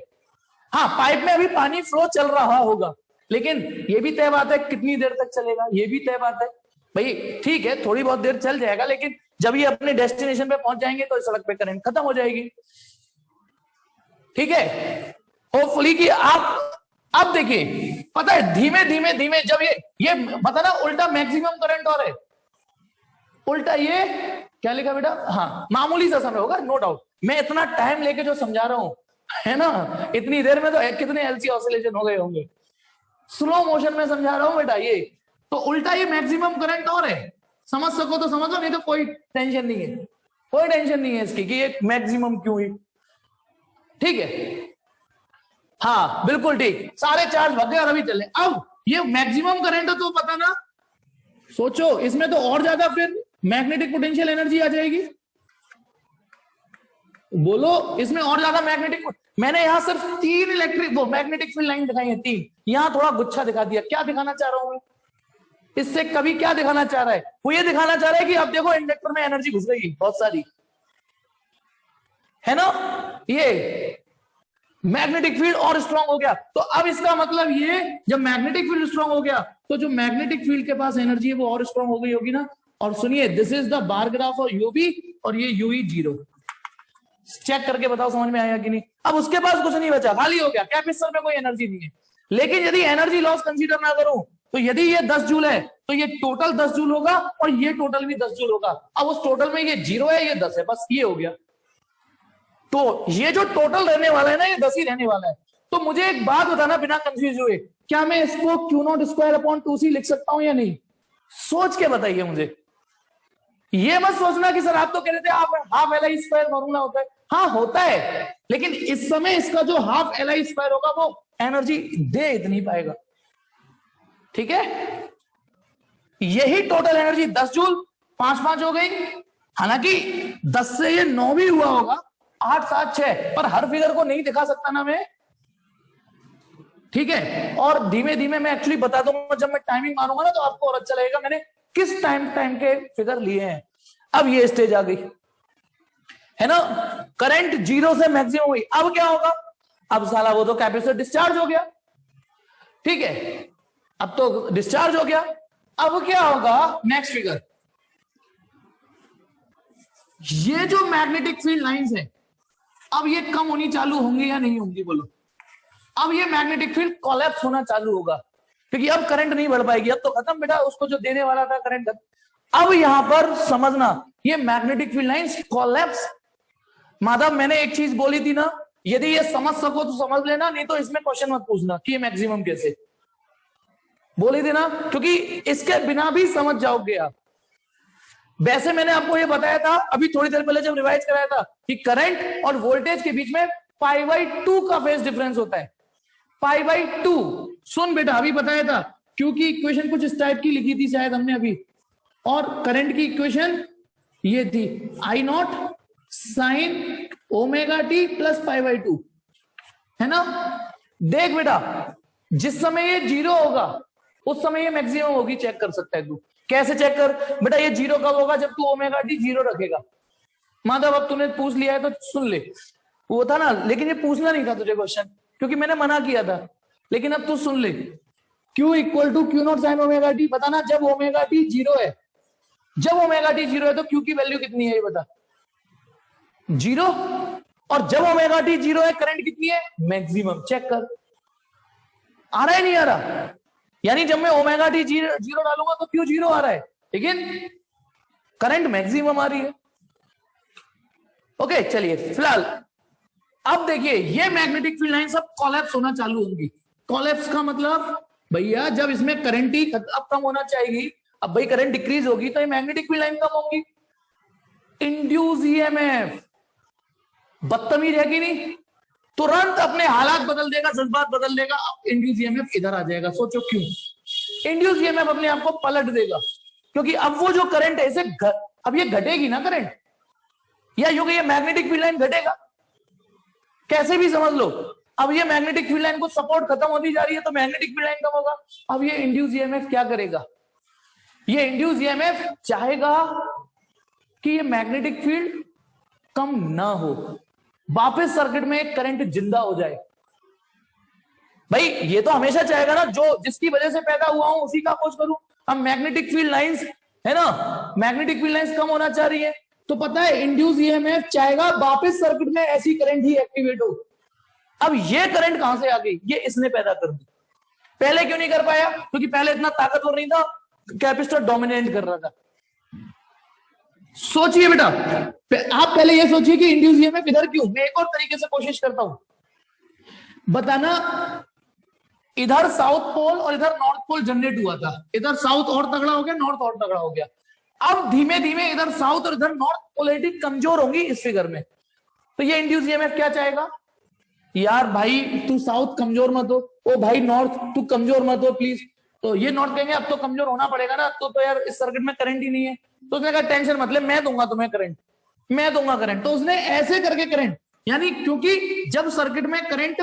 हाँ, पाइप में अभी पानी फ्लो चल रहा होगा, लेकिन ये भी तय बात है कितनी देर तक चलेगा, ये भी तय बात है भाई। ठीक है, थोड़ी बहुत देर चल जाएगा, लेकिन जब ये अपने डेस्टिनेशन पे पहुंच जाएंगे तो इस सड़क पे करंट खत्म हो जाएगी। ठीक है, होपफुली कि आप अब देखिए, पता है धीमे धीमे धीमे जब ये पता ना, उल्टा मैक्सिमम करंट और है, उल्टा ये क्या लिखा बेटा, हाँ मामूली सा समय होगा, नो डाउट। मैं इतना टाइम लेके जो समझा रहा हूं, है ना, इतनी देर में तो कितने एलसी ऑसिलेशन हो गए होंगे। स्लो मोशन में समझा रहा हूं बेटा। ये तो उल्टा ये मैक्सिमम करंट और है, समझ सको तो समझो, नहीं तो कोई टेंशन नहीं है, कोई टेंशन नहीं है इसकी कि ये मैक्सिमम क्यों हुई। ठीक है, हाँ बिल्कुल ठीक, सारे चार्ज भग गए और अभी चले। अब ये मैक्सिमम करंट है तो पता ना, सोचो इसमें तो और ज्यादा फिर मैग्नेटिक पोटेंशियल एनर्जी आ जाएगी। बोलो, इसमें और ज्यादा मैग्नेटिक, मैंने यहां सिर्फ 3 इलेक्ट्रिक वो मैग्नेटिक फील्ड लाइन दिखाई है, 3। यहां थोड़ा गुच्छा दिखा दिया। क्या दिखाना चाह रहा हूं मैं इससे? कभी क्या दिखाना चाह रहा है वो? ये दिखाना चाह रहा है कि अब देखो इंडक्टर में एनर्जी घुस गई बहुत सारी, है ना। ये मैग्नेटिक फील्ड और स्ट्रांग हो गया। तो अब इसका मतलब ये, जब मैग्नेटिक फील्ड स्ट्रांग हो गया तो जो मैग्नेटिक फील्ड के पास एनर्जी है वो और स्ट्रांग हो गई होगी ना। और सुनिए, this is the bar graph of UB, और ये यूई 0। चेक करके बताओ समझ में आया कि नहीं। अब उसके पास कुछ नहीं बचा, खाली हो गया, कैपेसिटर में कोई एनर्जी नहीं है। लेकिन यदि एनर्जी लॉस कंसीडर ना करूं, तो यदि ये 10 जूल है तो ये टोटल 10 जूल होगा, और ये टोटल भी 10 जूल होगा। अब उस टोटल में ये 0 है, ये 10 है, बस ये हो गया। तो ये जो टोटल रहने वाला है ना, ये 10 ही रहने वाला है। तो मुझे एक बात बताना बिना कंफ्यूज हुए, क्या मैं इसको Q0² लिख सकता हूं या नहीं? सोच के बताइए मुझे। ये मत सोचना कि सर आप तो कह रहे थे हाफ LI² फॉर्मूला होता है। हाँ होता है, लेकिन इस समय इसका जो हाफ LI² होगा वो एनर्जी दे इतनी पाएगा। ठीक है, यही टोटल एनर्जी 10 जूल, 5 हो गई। हालांकि 10 से ये 9 भी हुआ होगा, 8 7 6, पर हर फिगर को नहीं दिखा सकता ना मैं। ठीक है, और धीमे धीमे मैं एक्चुअली बता दूंगा, जब मैं टाइमिंग मारूंगा ना तो आपको और अच्छा लगेगा मैंने किस टाइम के फिगर लिए हैं। अब ये स्टेज आ गई, है ना, करंट 0 से मैक्सिमम हुई। अब क्या होगा? अब साला वो तो कैपेसिटर डिस्चार्ज हो गया। ठीक है, अब तो डिस्चार्ज हो गया। अब क्या होगा? नेक्स्ट फिगर, ये जो मैग्नेटिक फील्ड लाइंस है, अब ये कम होनी चालू होंगी या नहीं होंगी? बोलो। अब ये मैग्नेटिक फील्ड कोलैप्स होना चालू होगा, क्योंकि अब करंट नहीं बढ़ पाएगी। अब तो खत्म बेटा, उसको जो देने वाला था करंट। अब यहां पर समझना, ये magnetic field lines collapse. Madhav मैंने एक चीज बोली थी ना, यदि ये समझ सको तो समझ लेना, नहीं तो इसमें क्वेश्चन मत पूछना कि ये मैक्सिमम कैसे। बोली थी ना, क्योंकि इसके बिना भी समझ जाओगे आप। वैसे मैंने आपको ये बताया था अभी थोड़ी देर पहले जब रिवाइज कराया था कि करंट और वोल्टेज के बीच में π/2 का फेज डिफरेंस होता है। π/2 सुन बेटा, अभी बताया था, क्योंकि इक्वेशन कुछ इस टाइप की लिखी थी शायद हमने अभी, और करंट की इक्वेशन ये थी I0 sin ωt प्लस π/2, है ना। देख बेटा, जिस समय ये 0 होगा उस समय ये मैक्सिमम होगी, चेक कर सकता है तू। कैसे चेक कर बेटा? ये 0 कब होगा? जब तू ωt 0 रखेगा। माधव अब तूने पूछ लिया है तो सुन ले, वो था ना, लेकिन ये पूछना नहीं था तुझे क्वेश्चन, क्योंकि मैंने मना किया था। लेकिन अब तू सुन ले, Q = Q0 sin ωt। बताना जब ωt 0 है, जब ωt 0 है तो Q की वैल्यू कितनी है ये बता। 0। और जब ωt 0 है करंट कितनी है? मैक्सिमम। चेक कर, आ रहा है नहीं आ रहा? यानी जब मैं ωt 0 डालूंगा तो Q 0 आ रहा है, लेकिन करंट मैक्सिमम आ रही है। ओके चलिए, फिलहाल अब देखिए, ये मैग्नेटिक फील्ड लाइन सब कोलैप्स होना चालू होंगी। कोलैप्स का मतलब भैया जब इसमें करंट ही अब कम होना चाहिए, अब भाई करंट डिक्रीज होगी तो ये मैग्नेटिक फील्ड लाइन कम होगी। इंड्यूस ईएमएफ, बदतमीज है कि नहीं? तुरंत अपने हालात बदल देगा, जज्बात बदल देगा। अब इंड्यूस ईएमएफ इधर आ जाएगा, सोचो क्यों? इंड्यूस ईएमएफ अपने आप को पलट देगा, क्योंकि अब वो जो करंट है इसे अब ये घटेगी ना करंट, या क्योंकि ये मैग्नेटिक फील्ड लाइन घटेगा, कैसे भी समझ लो। अब ये मैग्नेटिक फील्ड लाइन को सपोर्ट खत्म होती जा रही है तो मैग्नेटिक फील्ड लाइन कम होगा। अब ये इंड्यूस ईएमएफ क्या करेगा? ये इंड्यूस ईएमएफ चाहेगा कि ये मैग्नेटिक फील्ड कम ना हो, वापस सर्किट में करंट जिंदा हो जाए। भाई ये तो हमेशा चाहेगा ना, जो जिसकी वजह से पैदा हुआ हूं उसी का अपोज करूं। अब मैग्नेटिक फील्ड लाइंस है ना, मैग्नेटिक फील्ड लाइंस कम होना चाह रही है, तो पता है इंड्यूस ईएमएफ चाहेगा वापस सर्किट में ऐसी करंट ही एक्टिवेट हो। अब ये करंट कहां से आ गई? ये इसने पैदा कर दी। पहले क्यों नहीं कर पाया? क्योंकि पहले इतना ताकतवर नहीं था, कैपेसिटर डोमिनेट कर रहा था। सोचिए बेटा, आप पहले ये सोचिए कि इंड्यूस ईएमएफ इधर क्यों। मैं एक और तरीके से कोशिश करता हूं बताना। इधर साउथ पोल और इधर नॉर्थ पोल जनरेट हुआ था, इधर साउथ और तगड़ा हो गया, नॉर्थ और तगड़ा हो गया। अब धीमे धीमे इधर साउथ और इधर नॉर्थ पोलैरिटी कमजोर होंगी इस फिगर में, तो ये इंड्यूस ईएमएफ क्या चाहेगा? यार भाई तू साउथ कमजोर मत हो, ओ भाई नॉर्थ तू कमजोर मत हो प्लीज। तो ये नॉर्थ कहेंगे अब तो कमजोर होना पड़ेगा ना, तो यार इस सर्किट में करंट ही नहीं है। तो उसने कहा टेंशन मतलब मैं दूंगा तुम्हें करंट, मैं दूंगा करंट। तो उसने ऐसे करके करंट, यानी क्योंकि जब सर्किट में करंट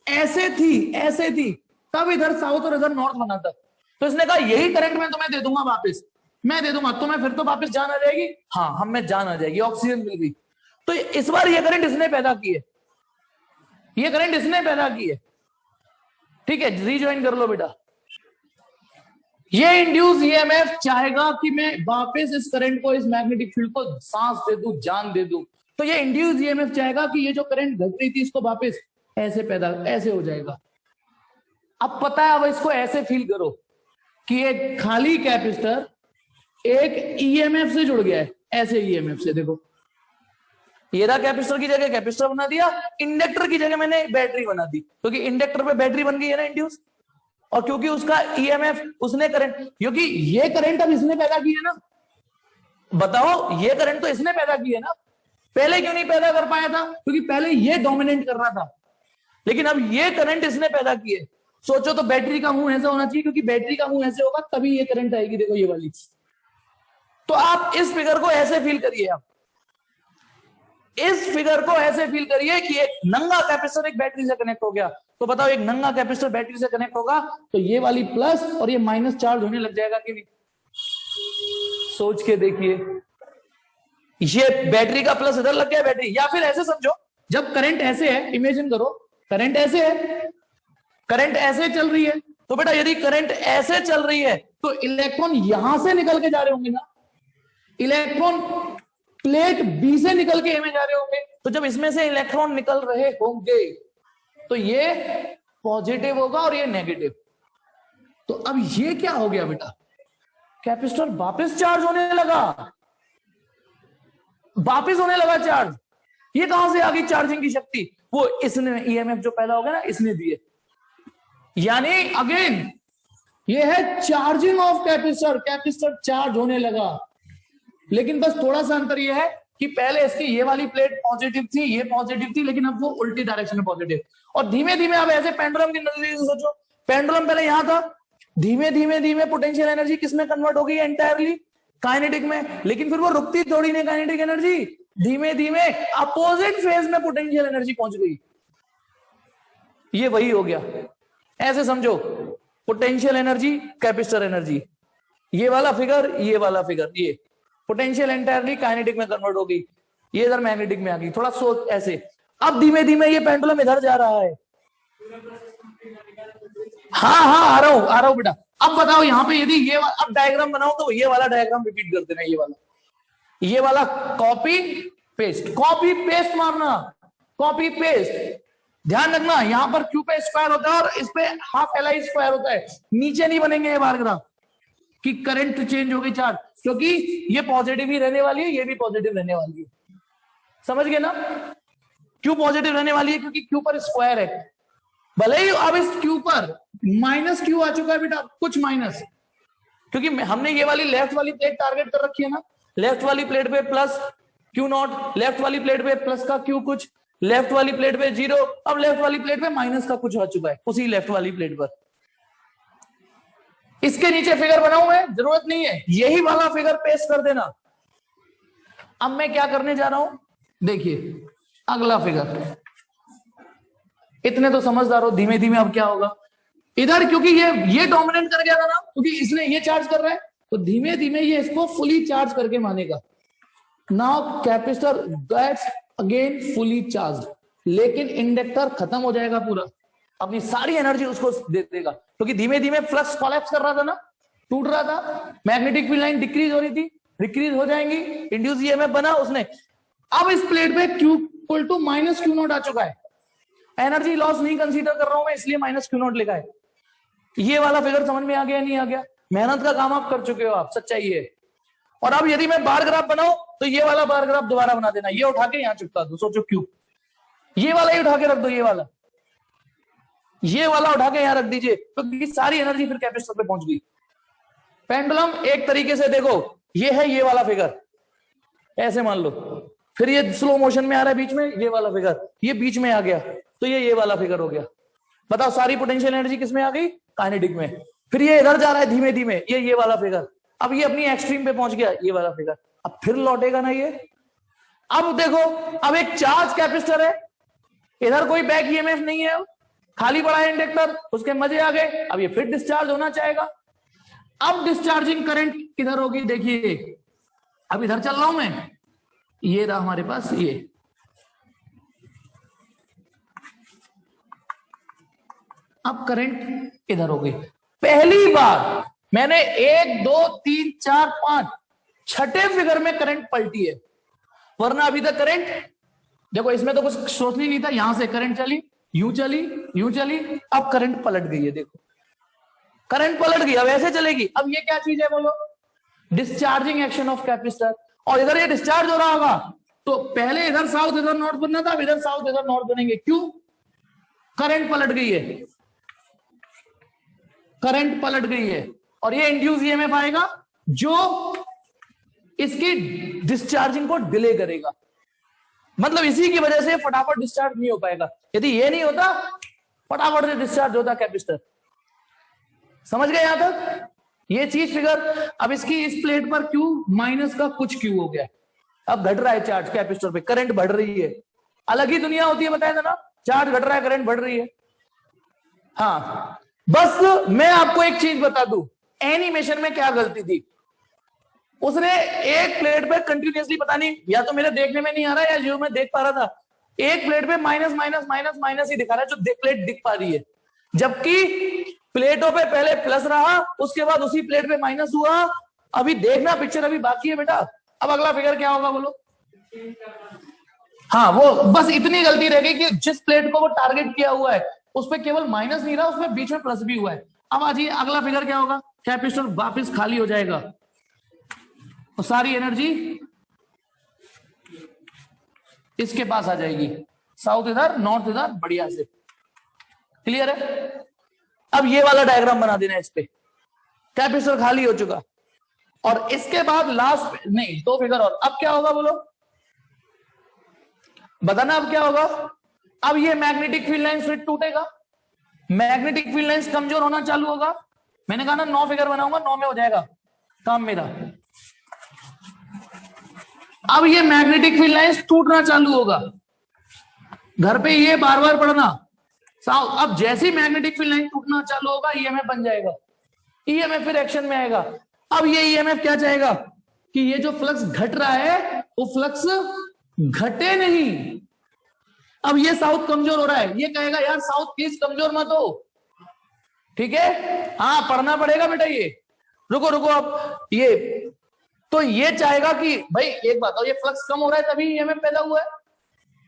ऐसे थी तब इधर साउथ और इधर नॉर्थ बना था, तो इसने कहा यही करंट मैं तुम्हें दे दूंगा वापस, मैं दे दूंगा तुम्हें, फिर तो वापस जान आ जाएगी। हाँ हम में जान आ जाएगी, ऑक्सीजन मिल गई। तो इस बार ये करंट इसने पैदा की है, ये करंट इसने पैदा की है। ठीक है, रीज्वाइन कर लो बेटा। ये इंड्यूस ईएमएफ चाहेगा कि मैं वापस इस करंट को, इस मैग्नेटिक फील्ड को सांस दे दूं, जान दे दूं। तो ये इंड्यूस ईएमएफ चाहेगा कि ये जो करंट घट रही थी इसको वापस ऐसे पैदा, ऐसे हो जाएगा। अब पता है, अब इसको ऐसे फील करो कि एक खाली कैपेसिटर एक ईएमएफ से जुड़ गया है, ऐसे ईएमएफ से। देखो ये रहा, कैपेसिटर की जगह कैपेसिटर बना दिया, इंडक्टर की जगह मैंने बैटरी बना दी, क्योंकि इंडक्टर पे बैटरी बन गई है ना इंड्यूस, और क्योंकि उसका ईएमएफ उसने करंट, क्योंकि ये करंट अब इसने पैदा की है ना। बताओ ये करंट तो इसने पैदा की है ना, पहले क्यों नहीं पैदा कर पाया था? क्योंकि पहले ये डोमिनेट कर रहा था, लेकिन अब ये करंट इसने पैदा की है। सोचो तो बैटरी का मुंह ऐसा होना चाहिए, क्योंकि बैटरी का मुंह ऐसे होगा तभी ये करंट आएगी। देखो ये वाली। तो आप इस फिगर को ऐसे फील करिए, आप इस फिगर को ऐसे फील करिए कि एक नंगा कैपेसिटर एक बैटरी से कनेक्ट हो गया। तो बताओ एक नंगा कैपेसिटर बैटरी से कनेक्ट होगा तो ये वाली प्लस और ये माइनस चार्ज होने लग जाएगा कि नहीं? सोच के देखिए, ये बैटरी का प्लस इधर लग गया बैटरी। या फिर ऐसे समझो, जब करंट ऐसे है, इमेजिन करो करंट ऐसे है, करंट ऐसे चल रही है, तो बेटा यदि करंट ऐसे चल रही है तो इलेक्ट्रॉन यहां से निकल के जा रहे होंगे ना, इलेक्ट्रॉन प्लेट बी से निकल के ए में जा रहे होंगे। तो जब इसमें से इलेक्ट्रॉन निकल रहे होंगे तो ये पॉजिटिव होगा और ये नेगेटिव। तो अब ये क्या हो गया बेटा? कैपेसिटर वापस चार्ज होने लगा, वापस होने लगा चार्ज। ये कहां से आ गई चार्जिंग की शक्ति? वो इसने ईएमएफ जो पैदा हो गया ना, इसने दिए। यानी अगेन ये है charging of capacitor, capacitor charge होने लगा। लेकिन बस थोड़ा सा अंतर ये है कि पहले इसकी ये वाली प्लेट पॉजिटिव थी, ये पॉजिटिव थी, लेकिन अब वो उल्टी डायरेक्शन में पॉजिटिव। और धीमे धीमे अब ऐसे पेंडुलम की नजरिए से सोचो, पेंडुलम पहले यहां था, धीमे धीमे धीमे पोटेंशियल एनर्जी किसमें कन्वर्ट हो गई? एंटायरली काइनेटिक में। लेकिन फिर वो रुकती थोड़ी नहीं काइनेटिक एनर्जी, धीमे धीमे अपोजिट फेज में पोटेंशियल एनर्जी पहुंच गई। ये वही हो गया, ऐसे समझो, पोटेंशियल एनर्जी कैपेसिटर एनर्जी, ये वाला फिगर, ये वाला फिगर, ये पोटेंशियल एंटायरली काइनेटिक में कन्वर्ट हो गई, ये इधर मैग्नेटिक में आ गई। थोड़ा सोच ऐसे। अब धीमे धीमे ये पेंडुलम इधर जा रहा है। हाँ आ रहा हूं बेटा। अब बताओ यहाँ पे यदि ये अब डायग्राम बनाओ तो ये वाला डायग्राम रिपीट कर देना, ये वाला कॉपी पेस्ट मारना, कॉपी पेस्ट। ध्यान रखना यहां पर क्यू पे स्क्वायर होता है और इस पे हाफ एल आई स्क्वायर होता है। नीचे नहीं बनेंगे ये बार ग्राफ कि करंट चेंज हो गई चार्ज, क्योंकि ये पॉजिटिव ही रहने वाली है, ये भी पॉजिटिव रहने वाली है। समझ गए ना? क्यों पॉजिटिव रहने वाली है? क्योंकि क्यू पर स्क्वायर है, भले ही अब इस क्यू पर माइनस क्यू आ चुका है बेटा, कुछ माइनस, क्योंकि हमने ये वाली लेफ्ट वाली प्लेट टारगेट कर रखी है ना, लेफ्ट वाली प्लेट पे प्लस क्यू नॉट, लेफ्ट वाली प्लेट पे प्लस का क्यू कुछ, लेफ्ट वाली प्लेट पे जीरो, अब लेफ्ट वाली प्लेट पे माइनस का कुछ आ चुका है उसी लेफ्ट वाली प्लेट पर। इसके नीचे फिगर बनाऊं मैं, जरूरत नहीं है, यही वाला फिगर पेस्ट कर देना। अब मैं क्या करने जा रहा हूं, देखिए अगला फिगर, इतने तो समझदार हो, धीमे धीमे अब क्या होगा इधर, क्योंकि ये डोमिनेट कर गया था ना, क्योंकि इसने ये चार्ज कर रहा है, तो धीमे धीमे ये इसको फुली चार्ज करके मानेगा। Now capacitor gets again fully charge, लेकिन इंडक्टर खत्म हो जाएगा पूरा, अपनी सारी एनर्जी उसको दे देगा, क्योंकि धीमे धीमे फ्लक्स कोलैप्स कर रहा था ना, टूट रहा था, मैग्नेटिक फील्ड लाइन डिक्रीज हो रही थी, डिक्रीज हो जाएंगी, इंड्यूस ईएमएफ बना उसने। अब इस प्लेट पे Q equal to minus Q naught आ चुका है, एनर्जी लॉस नहीं कंसीडर कर रहा हूं मैं, इसलिए माइनस क्यू नॉट लिखा है। ये वाला फिगर समझ में आ गया नहीं आ गया? मेहनत का काम आप कर चुके हो, आप सच्चाई है। और अब यदि मैं बार ग्राफ बनाऊं तो ये वाला बार ग्राफ दोबारा बना देना, ये उठा के यहां चिपका दो, सोचो क्यों, ये वाला ही उठा के रख दो, ये वाला उठा के यहां रख दीजिए, क्योंकि सारी एनर्जी फिर कैपेसिटर पे पहुंच गई। पेंडुलम एक तरीके से देखो, ये है ये वाला फिगर, ऐसे मान लो, फिर ये स्लो मोशन में आ रहा है बीच में, ये वाला फिगर ये बीच में आ गया, तो ये वाला फिगर हो गया। बताओ सारी पोटेंशियल एनर्जी किसमें आ गई? काइनेटिक में। फिर ये इधर जा रहा है धीमे धीमे, ये वाला फिगर, अब ये अपनी एक्सट्रीम पे पहुंच गया, ये वाला फिगर, अब फिर लौटेगा ना ये। अब देखो, अब एक चार्ज कैपेसिटर है, इधर कोई बैक ईएमएफ नहीं है, खाली पड़ा है इंडक्टर, उसके मजे आ गए, अब ये फिर डिस्चार्ज होना चाहेगा। अब डिस्चार्जिंग करंट किधर होगी? देखिए अब इधर चल रहा हूं मैं, ये रहा हमारे पास, ये अब करंट इधर हो गई। पहली बार मैंने 1 2 3 4 5 छठे फिगर में करंट पलटी है, वरना अभी तक करंट देखो, इसमें तो कुछ सोचना ही नहीं था, यहां से करंट चली, यूं चली, यूं चली, अब करंट पलट गई है, देखो करंट पलट गई, अब ऐसे चलेगी। अब ये क्या चीज है बोलो? Discharging action of capacitor. और इधर ये डिस्चार्ज हो रहा होगा, तो पहले इधर साउथ इधर नॉर्थ बनना था, अब इधर साउथ इधर नॉर्थ बनेंगे, क्यों? करंट पलट गई है, करंट पलट गई है, और ये इंड्यूस ईएमएफ आएगा जो इसकी डिस्चार्जिंग को डिले करेगा। मतलब इसी की वजह से फटाफट डिस्चार्ज नहीं हो पाएगा, यदि ये नहीं होता फटाफट से डिस्चार्ज होता कैपेसिटर। समझ गए यहां तक? ये चीज फिगर, अब इसकी इस प्लेट पर क्यू माइनस का कुछ क्यू हो गया, अब घट रहा है चार्ज कैपेसिटर पे, करंट बढ़ रही है, अलग ही दुनिया होती है, बताया था ना, चार्ज घट रहा है करंट बढ़ रही है। हाँ, बस मैं आपको एक चीज बता दूं, एनिमेशन में क्या गलती थी, उसने एक प्लेट पे कंटिन्यूअसली, पता नहीं या तो मेरे देखने में नहीं आ रहा है या जो मैं देख पा रहा था, एक प्लेट पे माइनस माइनस माइनस माइनस ही दिखा रहा है, जो प्लेट दिख पा रही है, जबकि प्लेटों पे पहले प्लस रहा, उसके बाद उसी प्लेट पे माइनस हुआ। अभी देखना पिक्चर अभी बाकी है बेटा। अब अगला फिगर क्या होगा बोलो? हाँ, वो बस इतनी गलती रह गई कि जिस प्लेट को वो टारगेट किया हुआ है उस पर केवल माइनस नहीं रहा, उसमें बीच में प्लस भी हुआ है। अब आ जाइए अगला फिगर क्या होगा? कैपेसिटर वापस खाली हो जाएगा और सारी एनर्जी इसके पास आ जाएगी, साउथ इधर नॉर्थ इधर, बढ़िया से क्लियर है। अब ये वाला डायग्राम बना देना इस पे, कैपेसिटर खाली हो चुका, और इसके बाद लास्ट नहीं, 2 फिगर और। अब क्या होगा बोलो, बताना अब क्या होगा? अब ये मैग्नेटिक फील्ड लाइन फिर टूटेगा, मैग्नेटिक फील्ड लाइंस कमजोर होना चालू होगा। मैंने कहा ना 9 फिगर बनाऊंगा, 9 में हो जाएगा काम मेरा। अब ये मैग्नेटिक फील्ड लाइंस टूटना चालू होगा, घर पे ये बार बार पढ़ना। अब जैसे मैग्नेटिक फील्ड लाइन टूटना चालू होगा, ईएमएफ बन जाएगा, ईएमएफ फिर एक्शन में आएगा। अब ये ईएमएफ क्या चाहेगा कि ये जो फ्लक्स घट रहा है वो फ्लक्स घटे नहीं। अब ये साउथ कमजोर हो रहा है, ये कहेगा यार साउथ प्लीज कमजोर मत हो, ठीक है, हाँ पढ़ना पड़ेगा बेटा ये, रुको रुको। अब ये तो ये चाहेगा कि भाई एक बात, और ये फ्लक्स कम हो रहा है तभी ईएमएफ पैदा हुआ है,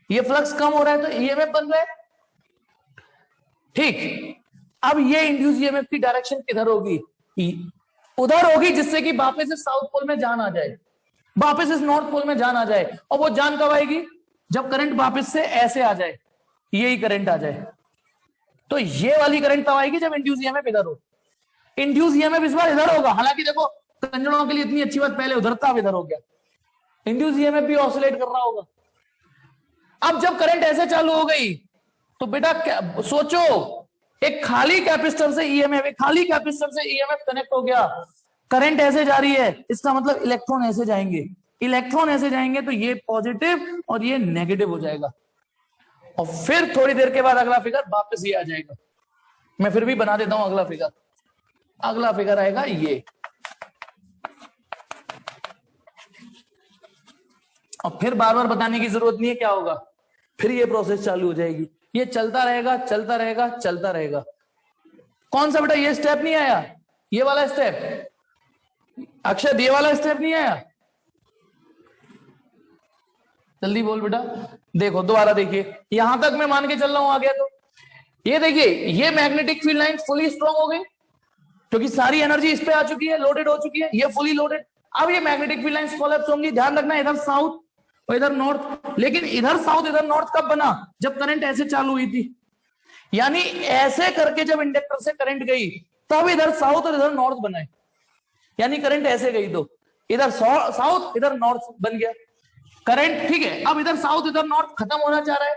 ये फ्लक्स कम हो रहा है तो ईएमएफ बन रहा है, ठीक। अब ये इंड्यूस ईएमएफ की डायरेक्शन किधर होगी? उधर होगी, जिससे कि वापस इस साउथ पोल में जान आ जाए, वापस इस नॉर्थ पोल में जान आ जाए। और वो जान कब आएगी? जब करंट वापस से ऐसे आ जाए, यही करंट आ जाए, तो ये वाली करंट तब आएगी जब इंड्यूस ईएमएफ इधर हो। इंड्यूस ईएमएफ इस बार इधर होगा, हालांकि देखो कंजड़ों के लिए इतनी अच्छी बात, पहले उधर था अब इधर हो गया। इंड्यूस ईएमएफ भी ऑसिलेट कर रहा होगा। अब जब करंट ऐसे चालू हो गई तो बेटा सोचो, एक खाली कैपेसिटर से ईएमएफ, एक खाली कैपेसिटर से ईएमएफ कनेक्ट हो गया, करंट ऐसे जा रही है, इसका मतलब इलेक्ट्रॉन ऐसे जाएंगे, इलेक्ट्रॉन ऐसे जाएंगे तो ये पॉजिटिव और ये नेगेटिव हो जाएगा। और फिर थोड़ी देर के बाद अगला फिगर वापस ये आ जाएगा। मैं फिर भी बना देता हूं अगला फिगर। अगला फिगर आएगा ये, और फिर बार बार बताने की जरूरत नहीं है क्या होगा, फिर ये प्रोसेस चालू हो जाएगी। ये चलता रहेगा चलता रहेगा चलता रहेगा। कौन सा बेटा ये स्टेप नहीं आया, ये वाला स्टेप, अक्षय ये वाला स्टेप नहीं आया, जल्दी बोल बेटा। देखो दोबारा देखिए, यहां तक मैं मान के चल रहा हूं आ गया तो ये देखिए, ये magnetic field line fully strong हो गई क्योंकि सारी एनर्जी इस पे आ चुकी है, लोडेड हो चुकी है, ये फुली लोडेड। अब ये मैग्नेटिक फील्ड लाइंस कोलैप्स होंगी। ध्यान रखना इधर साउथ और इधर नॉर्थ, लेकिन इधर साउथ इधर नॉर्थ कब बना, जब करंट ऐसे चालू हुई थी। यानी ऐसे करके जब इंडक्टर से करंट गई तब इधर साउथ और इधर नॉर्थ बनाए। यानी करंट ऐसे गई तो इधर साउथ इधर नॉर्थ बन गया करंट, ठीक है। अब इधर साउथ इधर नॉर्थ खत्म होना चाह रहा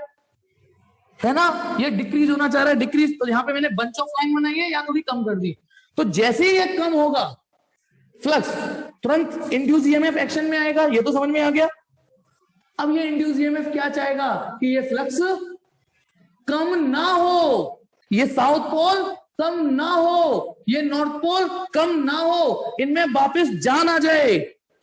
है ना, ये डिक्रीज होना चाह रहा है, डिक्रीज। तो यहां पे मैंने बंच ऑफ लाइन बनाई है या थोड़ी कम कर दी। तो जैसे ही ये कम होगा फ्लक्स, तुरंत इंड्यूस ईएमएफ एक्शन में आएगा। ये तो समझ में आ गया। अब ये इंड्यूस ईएमएफ क्या चाहेगा कि ये फ्लक्स कम ना हो, ये साउथ पोल कम ना हो, ये नॉर्थ पोल कम ना हो, इनमें वापस जान आ जाए,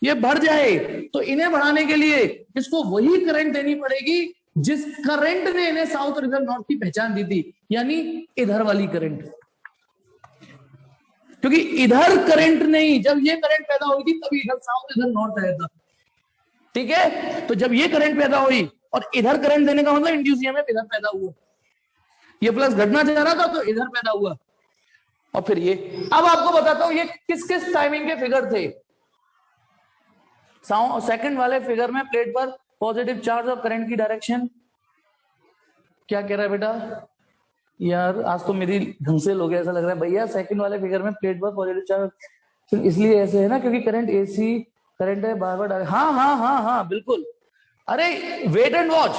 ये बढ़ जाए। तो इन्हें बढ़ाने के लिए इसको वही करंट देनी पड़ेगी जिस करंट ने इन्हें साउथ और इधर नॉर्थ की पहचान दी थी, यानी इधर वाली करंट। क्योंकि इधर करंट नहीं, जब ये करंट पैदा हुई थी तभी इधर साउथ इधर नॉर्थ आया था, ठीक है। तो जब ये करंट पैदा हुई और इधर करंट देने का मतलब इंड्यूस ईएमएफ इधर पैदा हुआ, ये फ्लक्स घटना चाह रहा था तो इधर पैदा हुआ। और फिर ये, अब आपको बताता हूं ये किस किस टाइमिंग के फिगर थे। सेकंड वाले फिगर में प्लेट पर पॉजिटिव चार्ज और करंट की डायरेक्शन क्या कह रहा है बेटा, यार आज तो मेरी ढंग से लोग ऐसा लग रहा है भैया। सेकंड वाले फिगर में प्लेट पर पॉजिटिव चार्ज, तो इसलिए ऐसे है ना क्योंकि करंट एसी करंट है, बार बार। हाँ हाँ हाँ हाँ बिल्कुल। अरे वेट एंड वॉच।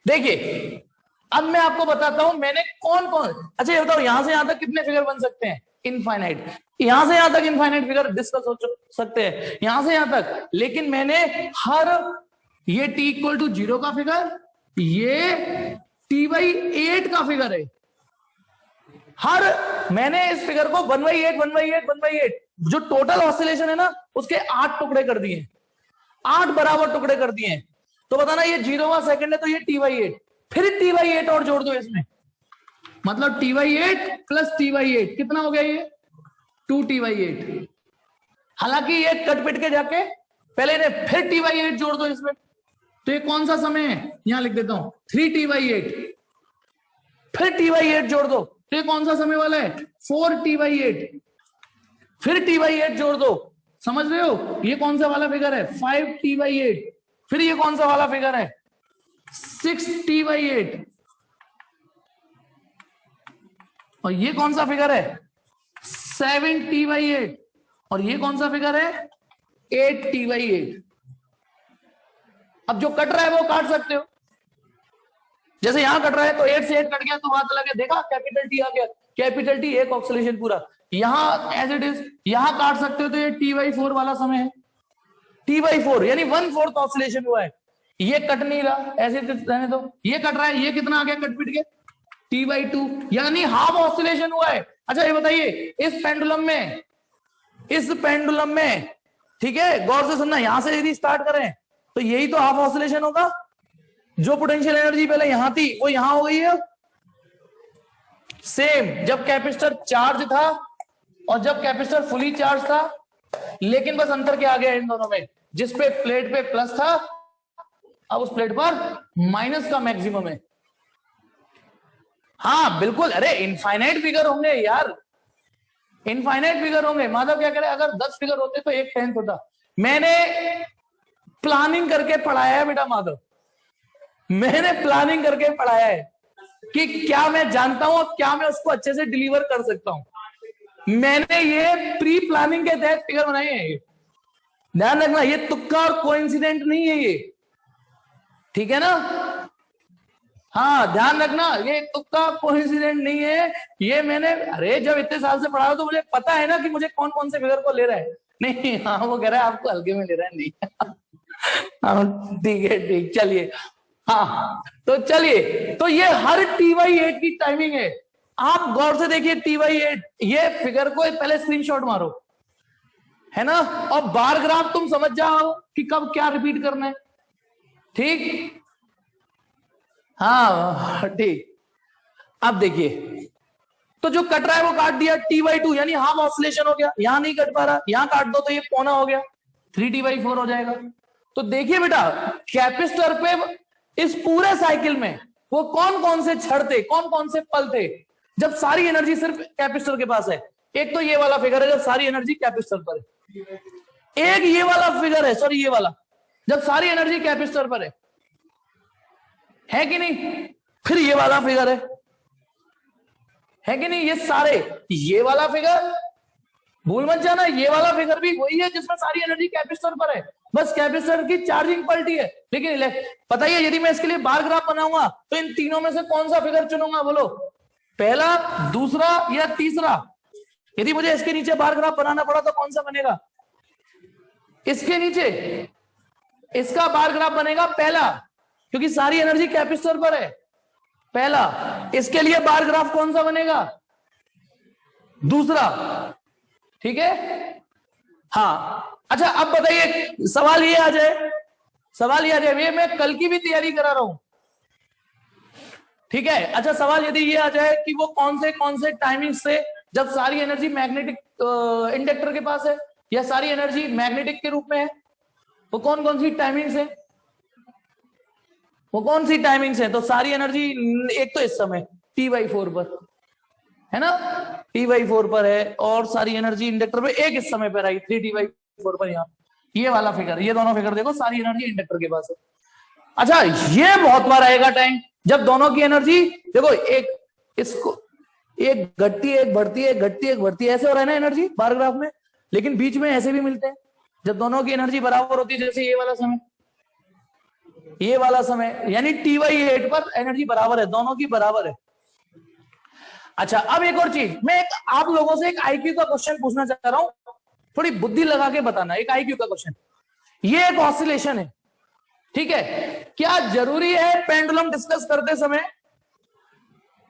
देखिए अब मैं आपको बताता हूं मैंने कौन कौन, अच्छा ये बताओ यहां से यहां तक कितने फिगर बन सकते हैं, इनफाइनाइट। यहां से यहां तक इनफाइनाइट फिगर डिस्कस हो सकते हैं, यहां से यहां तक। लेकिन मैंने हर, ये t इक्वल टू 0 का फिगर, ये t/8 का फिगर है। हर मैंने इस फिगर को 1/8 जो टोटल ऑसिलेशन है ना उसके 8 टुकड़े कर दिए, 8 बराबर टुकड़े कर दिए। तो बताना ये 0वां सेकंड है तो ये t/8, फिर t/8 और जोड़ दो इसमें, मतलब t/8 प्लस t/8 कितना हो गया, ये 2t/8। हालांकि ये कट पिट के जाके पहले ने फिर t/8 जोड़ दो इसमें, तो ये कौन सा समय है, यहां लिख देता हूं 3t/8, फिर t/8 जोड़ दो तो ये कौन सा समय वाला है 4t/8, फिर t/8 जोड़ दो, समझ रहे हो ये कौन सा वाला फिगर है 5t/8, फिर ये कौन सा वाला फिगर है 6t/8, और ये कौन सा फिगर है 7t/8, और ये कौन सा फिगर है 8t/8। अब जो कट रहा है वो काट सकते हो, जैसे यहां कट रहा है तो 8 से 8 कट गया तो वहां चला गया, देखा कैपिटल टी आ गया, कैपिटल टी एक ऑक्सीलेशन पूरा। यहां एज इट इज यहां काट सकते हो तो ये t/4 वाला समय है, t/4 यानी 1/4 ऑक्सीलेशन हुआ है। ये कट नहीं रहा, ऐसे रहने दो, ये कट रहा है, ये कितना आ गया कट पिट के t/2 यानी हाफ ऑक्सीलेशन हुआ है। अच्छा ये बताइए इस पेंडुलम में ठीक है, गौर से सुनना, यहां से यदि स्टार्ट करें तो यही तो हाफ ऑसिलेशन होगा, जो पोटेंशियल एनर्जी पहले यहां थी वो यहां हो गई है। सेम जब कैपेसिटर चार्ज था और जब कैपेसिटर फुली चार्ज था, लेकिन बस अंतर क्या आ गया इन दोनों में, जिस पे प्लेट पे प्लस था अब उस प्लेट पर माइनस का मैक्सिमम है। हाँ बिल्कुल, अरे इनफाइनाइट फिगर होंगे यार, इनफाइनाइट फिगर होंगे। माधव क्या करे, अगर 10 फिगर होते तो 1/10 होता। मैंने प्लानिंग करके पढ़ाया है बेटा माधव, मैंने प्लानिंग करके पढ़ाया है। कि क्या मैं जानता हूं और क्या मैं उसको अच्छे से डिलीवर कर सकता हूं। मैंने ये प्री प्लानिंग के तहत फिगर बनाई है। ध्यान रखना, ये तुक्का और कोइंसिडेंट नहीं है ये, ठीक है ना। हाँ ध्यान रखना, ये तुक्का कोइंसिडेंट नहीं है। ये मैंने, अरे जब इतने साल से पढ़ा रहा हूं तो मुझे पता है ना कि मुझे कौन कौन से फिगर को ले रहा है। नहीं हाँ, वो कह रहा है आपको हल्के में ले रहा है, नहीं हाँ ठीक है, ठीक, चलिए। हाँ तो चलिए, तो ये हर T/8 की टाइमिंग है। आप गौर से देखिए T/8, ये फिगर को पहले स्क्रीनशॉट मारो, है ना, और बार ग्राफ तुम समझ जाओ कि कब क्या रिपीट करना है, ठीक। हाँ ठीक। अब देखिए, तो जो कट रहा है वो काट दिया T/2, यानी हाफ ऑसिलेशन हो गया। यहां नहीं कट पा रहा, यहां काट दो तो ये पौना हो गया, 3T/4 हो जाएगा। तो देखिए बेटा, कैपेसिटर पे इस पूरे साइकिल में वो कौन कौन से क्षण थे, कौन कौन से पल थे जब सारी एनर्जी सिर्फ कैपेसिटर के पास है। एक तो ये वाला फिगर है जब सारी एनर्जी कैपेसिटर पर है, एक ये वाला फिगर है, सॉरी ये वाला, जब सारी एनर्जी कैपेसिटर पर है कि नहीं। फिर ये वाला फिगर है कि नहीं, ये सारे, ये वाला फिगर भूल मत जाना, ये वाला फिगर भी वही है जिसमें सारी एनर्जी कैपेसिटर पर है, बस कैपेसिटर की चार्जिंग पलटी है। लेकिन बताइए, यदि मैं इसके लिए बार ग्राफ बनाऊंगा तो इन तीनों में से कौन सा फिगर चुनूंगा, बोलो, पहला, दूसरा या तीसरा। यदि मुझे इसके नीचे बार ग्राफ बनाना पड़ा तो कौन सा बनेगा, इसके नीचे इसका बार ग्राफ बनेगा पहला, क्योंकि सारी एनर्जी कैपेसिटर पर है, पहला। इसके लिए बार ग्राफ कौन सा बनेगा, दूसरा, ठीक है। हाँ अच्छा, अब बताइए, सवाल ये आ जाए, सवाल ये आ जाए, ये मैं कल की भी तैयारी करा रहा हूं, ठीक है। अच्छा, सवाल यदि ये आ जाए कि वो कौन से टाइमिंग से, जब सारी एनर्जी मैग्नेटिक इंडक्टर के पास है या सारी एनर्जी मैग्नेटिक के रूप में है, वो कौन कौन सी टाइमिंग्स है, वो कौन सी टाइमिंग्स है। तो सारी एनर्जी, एक तो इस समय T/4 पर है ना, T/4 पर है, और सारी एनर्जी इंडक्टर पे एक इस समय पर आई 3T/4 पर। यहाँ ये वाला फिगर, ये दोनों फिगर देखो, सारी एनर्जी इंडक्टर के पास है। अच्छा, ये बहुत बार आएगा टाइम जब दोनों की एनर्जी, देखो, एक इसको, एक घटती है, एक बढ़ती है, एक घटती है, एक बढ़ती है, ऐसे हो रहा है ना एनर्जी बार ग्राफ में। लेकिन बीच में ऐसे भी मिलते हैं जब दोनों की एनर्जी बराबर होती है, जैसे ये वाला समय, ये वाला समय, यानी T/8 पर एनर्जी बराबर है, दोनों की बराबर है। अच्छा, अब एक और चीज, मैं आप लोगों से एक आईक्यू का क्वेश्चन पूछना चाह रहा हूं, थोड़ी बुद्धि लगा के बताना। एक आईक्यू का क्वेश्चन, ये एक ऑसिलेशन है, ठीक है। क्या जरूरी है पेंडुलम डिस्कस करते समय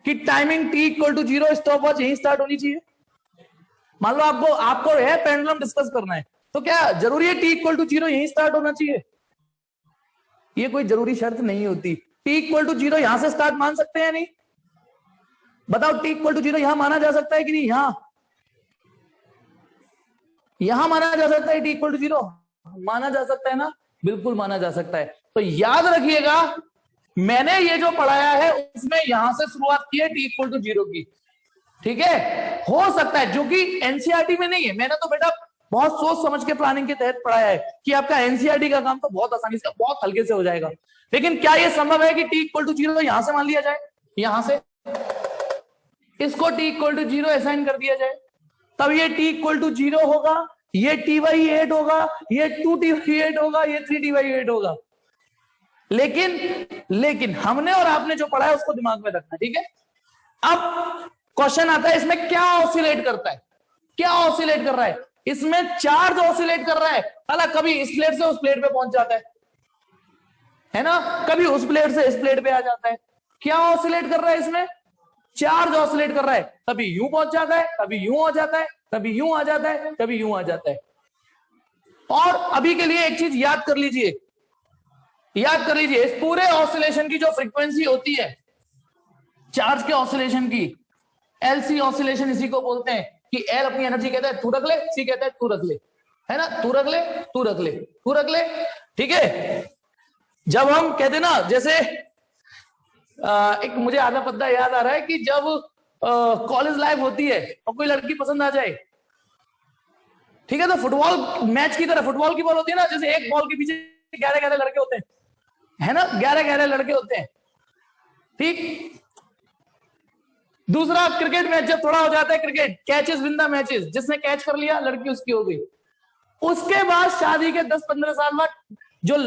कि टाइमिंग T=0 स्टॉप वॉच यहीं स्टार्ट होनी चाहिए। मान लो आपको है पेंडुलम डिस्कस करना है, तो क्या जरूरी है T=0 यहीं स्टार्ट होना चाहिए। ये कोई जरूरी शर्त नहीं होती। T=0 यहां से स्टार्ट मान सकते हैं नहीं, बताओ, T=0 यहां माना जा सकता है कि नहीं, यहां माना जा सकता है T=0, माना जा सकता है ना, बिल्कुल माना जा सकता है। तो याद रखिएगा, मैंने ये जो पढ़ाया है उसमें यहां से शुरुआत की है T=0 की, ठीक है। हो सकता है, जो कि एनसीईआरटी में नहीं है, मैंने तो बेटा बहुत सोच समझ के प्लानिंग के तहत पढ़ाया है कि आपका एनसीईआरटी का काम तो बहुत आसानी से, बहुत हल्के से हो जाएगा। लेकिन क्या यह संभव है कि T=0 यहां से मान लिया जाए, यहां से इसको T=0 असाइन कर दिया जाए, तब ये T=0 होगा, ये T/8 होगा, ये 2T/8 होगा, ये 3T/8 होगा। लेकिन हमने और आपने जो पढ़ा है उसको दिमाग में रखना, ठीक है। अब क्वेश्चन आता है, इसमें क्या ऑसिलेट करता है, क्या ऑसिलेट कर रहा है, इसमें चार्ज ऑसिलेट कर रहा है। अला कभी इस प्लेट से उस प्लेट पे पहुंच जाता है ना, कभी उस प्लेट से इस प्लेट पे आ जाता है। क्या ऑसिलेट कर रहा है इसमें, चार्ज ऑसिलेट कर रहा है, कभी यूं पहुंच जाता है, कभी यूं आ जाता है, कभी यूं आ जाता है, कभी यूं आ जाता है। और अभी के लिए एक चीज याद कर लीजिए, इस पूरे ऑसिलेशन की जो फ्रीक्वेंसी होती है चार्ज के ऑसिलेशन की, एलसी ऑसिलेशन इसी को बोलते हैं, कि एल अपनी एनर्जी कहता है तू रख ले, सी कहता है तू रख ले, है ना, तू रख ले, तू रख ले, तू रख ले, ठीक है। जब हम कहते ना, जैसे एक मुझे आधा पद्दा याद आ रहा है कि जब कॉलेज लाइफ होती है और कोई लड़की पसंद आ जाए, ठीक है, तो फुटबॉल मैच की तरह, फुटबॉल की बॉल होती है ना, जैसे एक बॉल के पीछे 11 लड़के होते हैं, है ना, 11 लड़के होते हैं, ठीक। दूसरा क्रिकेट मैच जब थोड़ा हो जाता है, cricket catches win the matches, जिसने कैच कर लिया लड़की उसकी हो गई। उसके बाद शादी के 10-15 साल बाद जो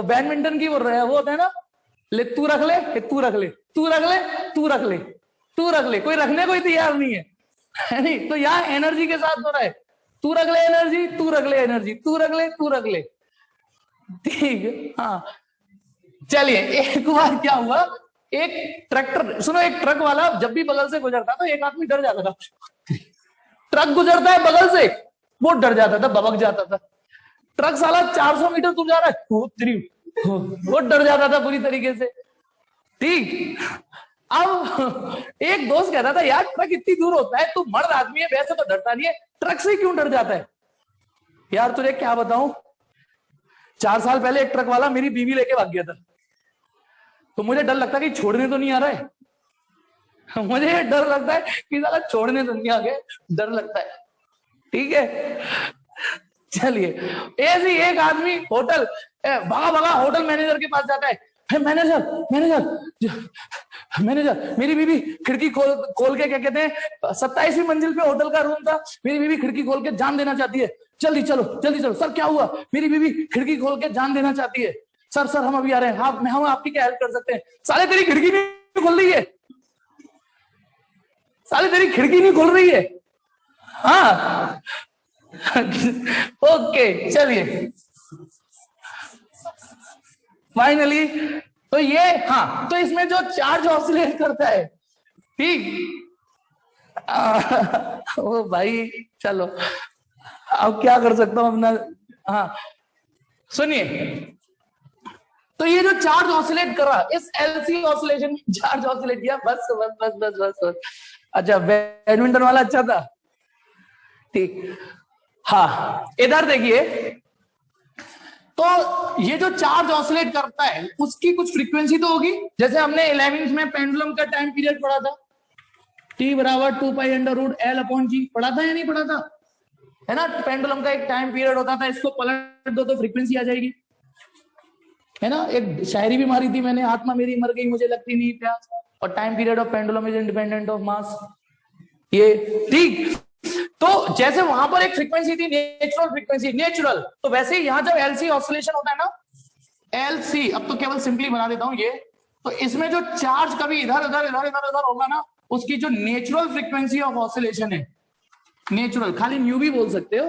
बैडमिंटन की वो होता है ना, ले तू रख ले, तू रख ले, तू रख ले, तू रख ले, तू रख ले, कोई रखने कोई तैयार नहीं है नहीं? तो यहाँ एनर्जी के साथ हो रहा है, तू रख ले एनर्जी, तू रख ले एनर्जी, तू रख ले, तू रख ले, ठीक है। हाँ चलिए, एक बार क्या हुआ, एक ट्रैक्टर, सुनो, एक ट्रक वाला जब भी बगल से गुजरता तो एक आदमी डर जाता था। ट्रक गुजरता है बगल से, वो डर जाता था, बबक जाता था। ट्रक साला 400 मीटर दूर जा रहा है, वो डर जाता था पूरी तरीके से, ठीक। अब एक दोस्त कहता था, यार ट्रक इतनी दूर होता है, तू मर्द आदमी है, वैसे तो डरता नहीं है, ट्रक से क्यों डर जाता है? यार तुझे क्या बताऊं, 4 साल पहले एक ट्रक वाला मेरी बीवी लेके भाग गया था, तो मुझे डर लगता है कि छोड़ने तो नहीं आ रहा है, मुझे डर लगता है कि साला छोड़ने तो नहीं आ गए, डर लगता है, ठीक है। चलिए, ऐसे एक आदमी होटल भगा भगा होटल मैनेजर के पास जाता है, मैनेजर मैनेजर मैनेजर, मेरी बीवी खिड़की खोल के, क्या कहते हैं, 27वीं मंजिल पे होटल का रूम था, मेरी बीवी खिड़की खोल के जान देना चाहती है, जल्दी चलो जल्दी चलो। सर क्या हुआ? मेरी बीवी खिड़की खोल के जान देना चाहती है। सर सर हम अभी आ रहे हैं, हम आपकी क्या हेल्प कर सकते हैं? साले तेरी खिड़की नहीं खुल रही है, साले तेरी खिड़की नहीं खुल रही है। हाँ ओके चलिए, फाइनली तो ये, हाँ तो इसमें जो चार्ज ऑसिलेट करता है, ठीक, ओ भाई चलो, अब क्या कर सकता हूं अपना। हाँ सुनिए, तो ये जो चार्ज ऑसिलेट कर रहा, इस एलसी ऑसिलेशन में चार्ज ऑसिलेट किया, बस बस बस बस बस बस। अच्छा, बैडमिंटन वाला अच्छा था, ठीक। हाँ इधर देखिए, तो ये जो चार्ज ऑसिलेट करता है उसकी कुछ फ्रीक्वेंसी तो होगी, जैसे हमने 11th में पेंडुलम का टाइम पीरियड पढ़ा था, T बराबर 2π√L/G, पढ़ा था या नहीं पढ़ा था? है ना, पेंडुलम का एक टाइम पीरियड होता था, इसको पलट दो तो फ्रीक्वेंसी आ जाएगी, है ना। एक शायरी भी मारी थी मैंने, आत्मा मेरी मर गई मुझे लगती नहीं प्यास, और time period of pendulum is independent of mass, ये ठीक। तो जैसे वहां पर एक फ्रीक्वेंसी थी नेचुरल फ्रीक्वेंसी, नेचुरल, तो वैसे ही यहां जब एलसी ऑसिलेशन होता है ना, एलसी, अब तो केवल सिंपली बना देता हूं ये, तो इसमें जो चार्ज कभी इधर उधर इधर इधर उधर होगा ना, उसकी जो नेचुरल फ्रीक्वेंसी ऑफ ऑसिलेशन है, नेचुरल खाली न्यू भी बोल सकते हो,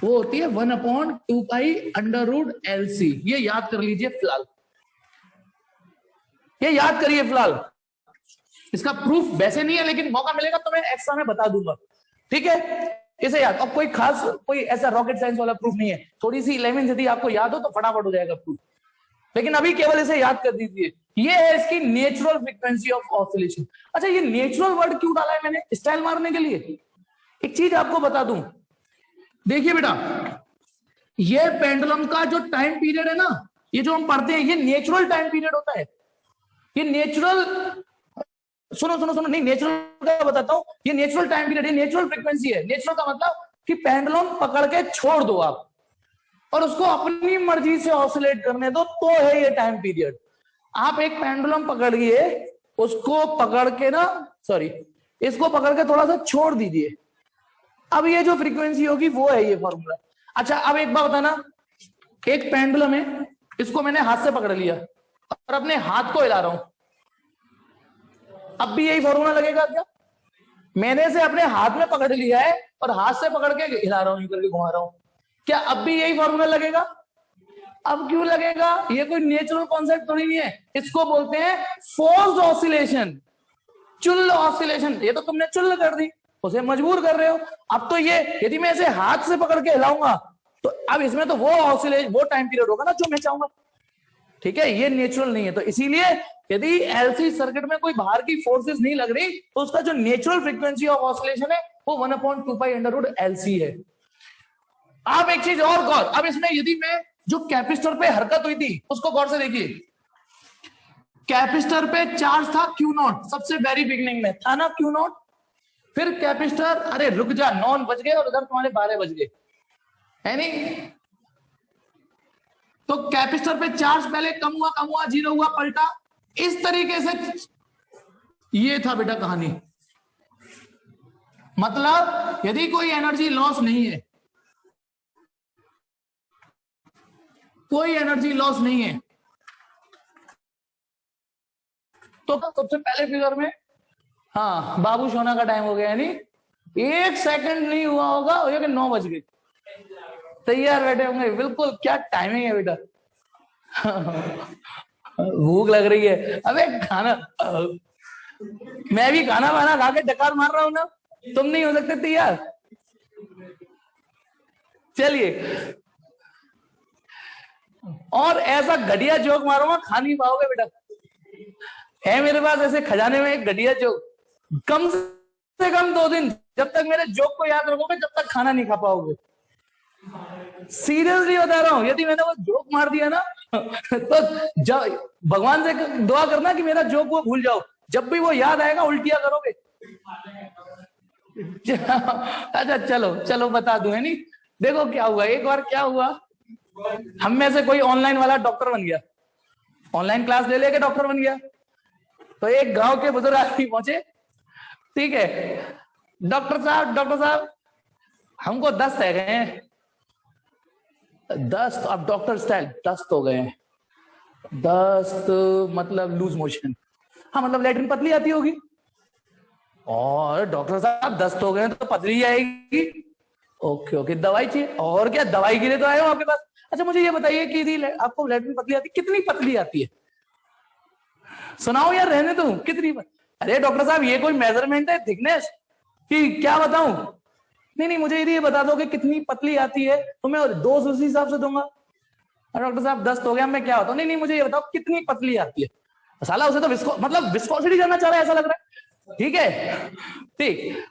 वो होती है 1/2π√LC। ये याद कर लीजिए फिलहाल, ये याद करिए फिलहाल, इसका प्रूफ वैसे नहीं है, लेकिन मौका मिलेगा तो मैं एक्स्ट्रा में बता दूंगा, ठीक है। इसे याद, अब कोई खास कोई ऐसा रॉकेट साइंस वाला प्रूफ नहीं है, थोड़ी सी 11th यदि आपको याद हो तो फटाफट हो जाएगा प्रूफ, लेकिन अभी केवल इसे याद कर दीजिए, ये है इसकी नेचुरल फ्रीक्वेंसी ऑफ ऑसिलेशन। अच्छा, ये नेचुरल वर्ड क्यों डाला है मैंने? स्टाइल मारने के लिए। एक चीज आपको बता दूं, देखिए बेटा, ये पेंडुलम का जो टाइम पीरियड है ना, ये जो हम पढ़ते हैं, ये नेचुरल टाइम पीरियड होता है, ये नेचुरल, सुनो सुनो सुनो, नहीं नेचुरल का बताता हूं, ये नेचुरल टाइम पीरियड, ये नेचुरल फ्रीक्वेंसी है। नेचुरल का मतलब कि पेंडुलम पकड़ के छोड़ दो आप और उसको अपनी मर्जी से ऑसिलेट करने दो, तो है ये टाइम पीरियड। आप एक पेंडुलम पकड़िए, उसको पकड़ के ना, सॉरी, इसको पकड़ के थोड़ा सा छोड़ दीजिए, अब ये जो फ्रीक्वेंसी होगी वो है ये फॉर्मूला। अच्छा, अब एक बात बताना, एक पेंडुलम है, इसको मैंने हाथ से पकड़ लिया और अपने हाथ को हिला रहा हूं, अब भी यही फॉर्मूला लगेगा क्या? मैंने इसे अपने हाथ में पकड़ लिया है और हाथ से पकड़ के हिला रहा हूं, यूं करके घुमा रहा हूं, क्या अब भी यही फॉर्मूला लगेगा? अब क्यों लगेगा? ये कोई नेचुरल कॉन्सेप्ट थोड़ी नहीं है, इसको बोलते हैं फोर्स्ड ऑसिलेशन, चुल्ल ऑसिलेशन। ये तो तुमने चुल्ल कर दी, उसे मजबूर कर रहे हो। अब तो ये यदि मैं इसे हाथ से पकड़ के हिलाऊंगा तो अब इसमें तो वो ऑसिलेशन, वो टाइम पीरियड होगा ना जो मैं चाहूंगा, ठीक है, ये नेचुरल नहीं है। तो इसीलिए यदि एलसी सर्किट में कोई बाहर की फोर्सेस नहीं लग रही तो उसका जो नेचुरल फ्रीक्वेंसी ऑफ ऑसिलेशन है वो 1/2π√LC है। आप एक चीज और गौर, अब इसमें यदि मैं जो कैपेसिटर पे हरकत हुई थी उसको गौर से देखिए, कैपेसिटर पे चार्ज था Q0, सबसे वेरी बिगिनिंग में था ना Q0, फिर कैपेसिटर, अरे रुक जा, 9 बज गए और उधर तुम्हारे 12 बज गए, है नहीं? तो कैपेसिटर पे चार्ज पहले कम हुआ 0 हुआ, पलटा, इस तरीके से ये था बेटा कहानी। मतलब यदि कोई एनर्जी लॉस नहीं है, कोई एनर्जी लॉस नहीं है, तो सबसे पहले फिगर में, हाँ बाबू सोना का टाइम हो गया, यानी 1 सेकंड नहीं हुआ होगा ये कि 9 बज गए, तैयार बैठे होंगे। बिल्कुल क्या टाइमिंग है बेटा। भूख लग रही है, अबे खाना, मैं भी खाना वाना खा के डकार मार रहा हूं ना, तुम नहीं हो सकते तैयार। चलिए, और ऐसा घटिया जोक मारूंगा खा नहीं पाओगे बेटा। है मेरे पास ऐसे खजाने में एक घटिया जोक, कम से कम 2 दिन, जब तक मेरे जोक को याद रखोगे जब तक खाना नहीं खा पाओगे। सीरियसली बता रहा हूं, यदि मैंने वो जोक मार दिया ना तो भगवान से दुआ करना कि मेरा जोक वो भूल जाओ, जब भी वो याद आएगा उल्टियां करोगे। अच्छा चलो चलो बता दूं, है नहीं। देखो क्या हुआ, एक बार क्या हुआ, हम में से कोई ऑनलाइन वाला डॉक्टर बन गया, ऑनलाइन क्लास ले लेके डॉक्टर बन गया। तो एक गांव के बुजुर्ग आदमी पहुंचे, ठीक है, डॉक्टर साहब हमको दस्त है गए हैं। दस्त, अब डॉक्टर स्टाइल, दस्त हो गए हैं, दस्त मतलब लूज मोशन, हाँ मतलब लेटरिन पतली आती होगी। और डॉक्टर साहब दस्त हो गए तो पतली आएगी, ओके ओके, दवाई चाहिए, और क्या दवाई के लिए तो आए हो आपके पास। अच्छा मुझे ये बताइए कि आपको लेटरिन पतली आती, कितनी पतली आती है, सुनाओ यार, रहने दो, कितनी अरे डॉक्टर साहब ये कोई मेजरमेंट है थिकनेस कि क्या बताऊं। नहीं मुझे ये बता दो कि कितनी पतली आती है तो मैं डोज उसी हिसाब से दूंगा। डॉक्टर साहब दस्त हो गया, मैं क्या होता हूँ, नहीं मुझे ये बताओ कितनी पतली आती है। साला उसे तो मतलब विस्कोसिटी जानना चाह रहा है ऐसा लग रहा है, ठीक है ठीक।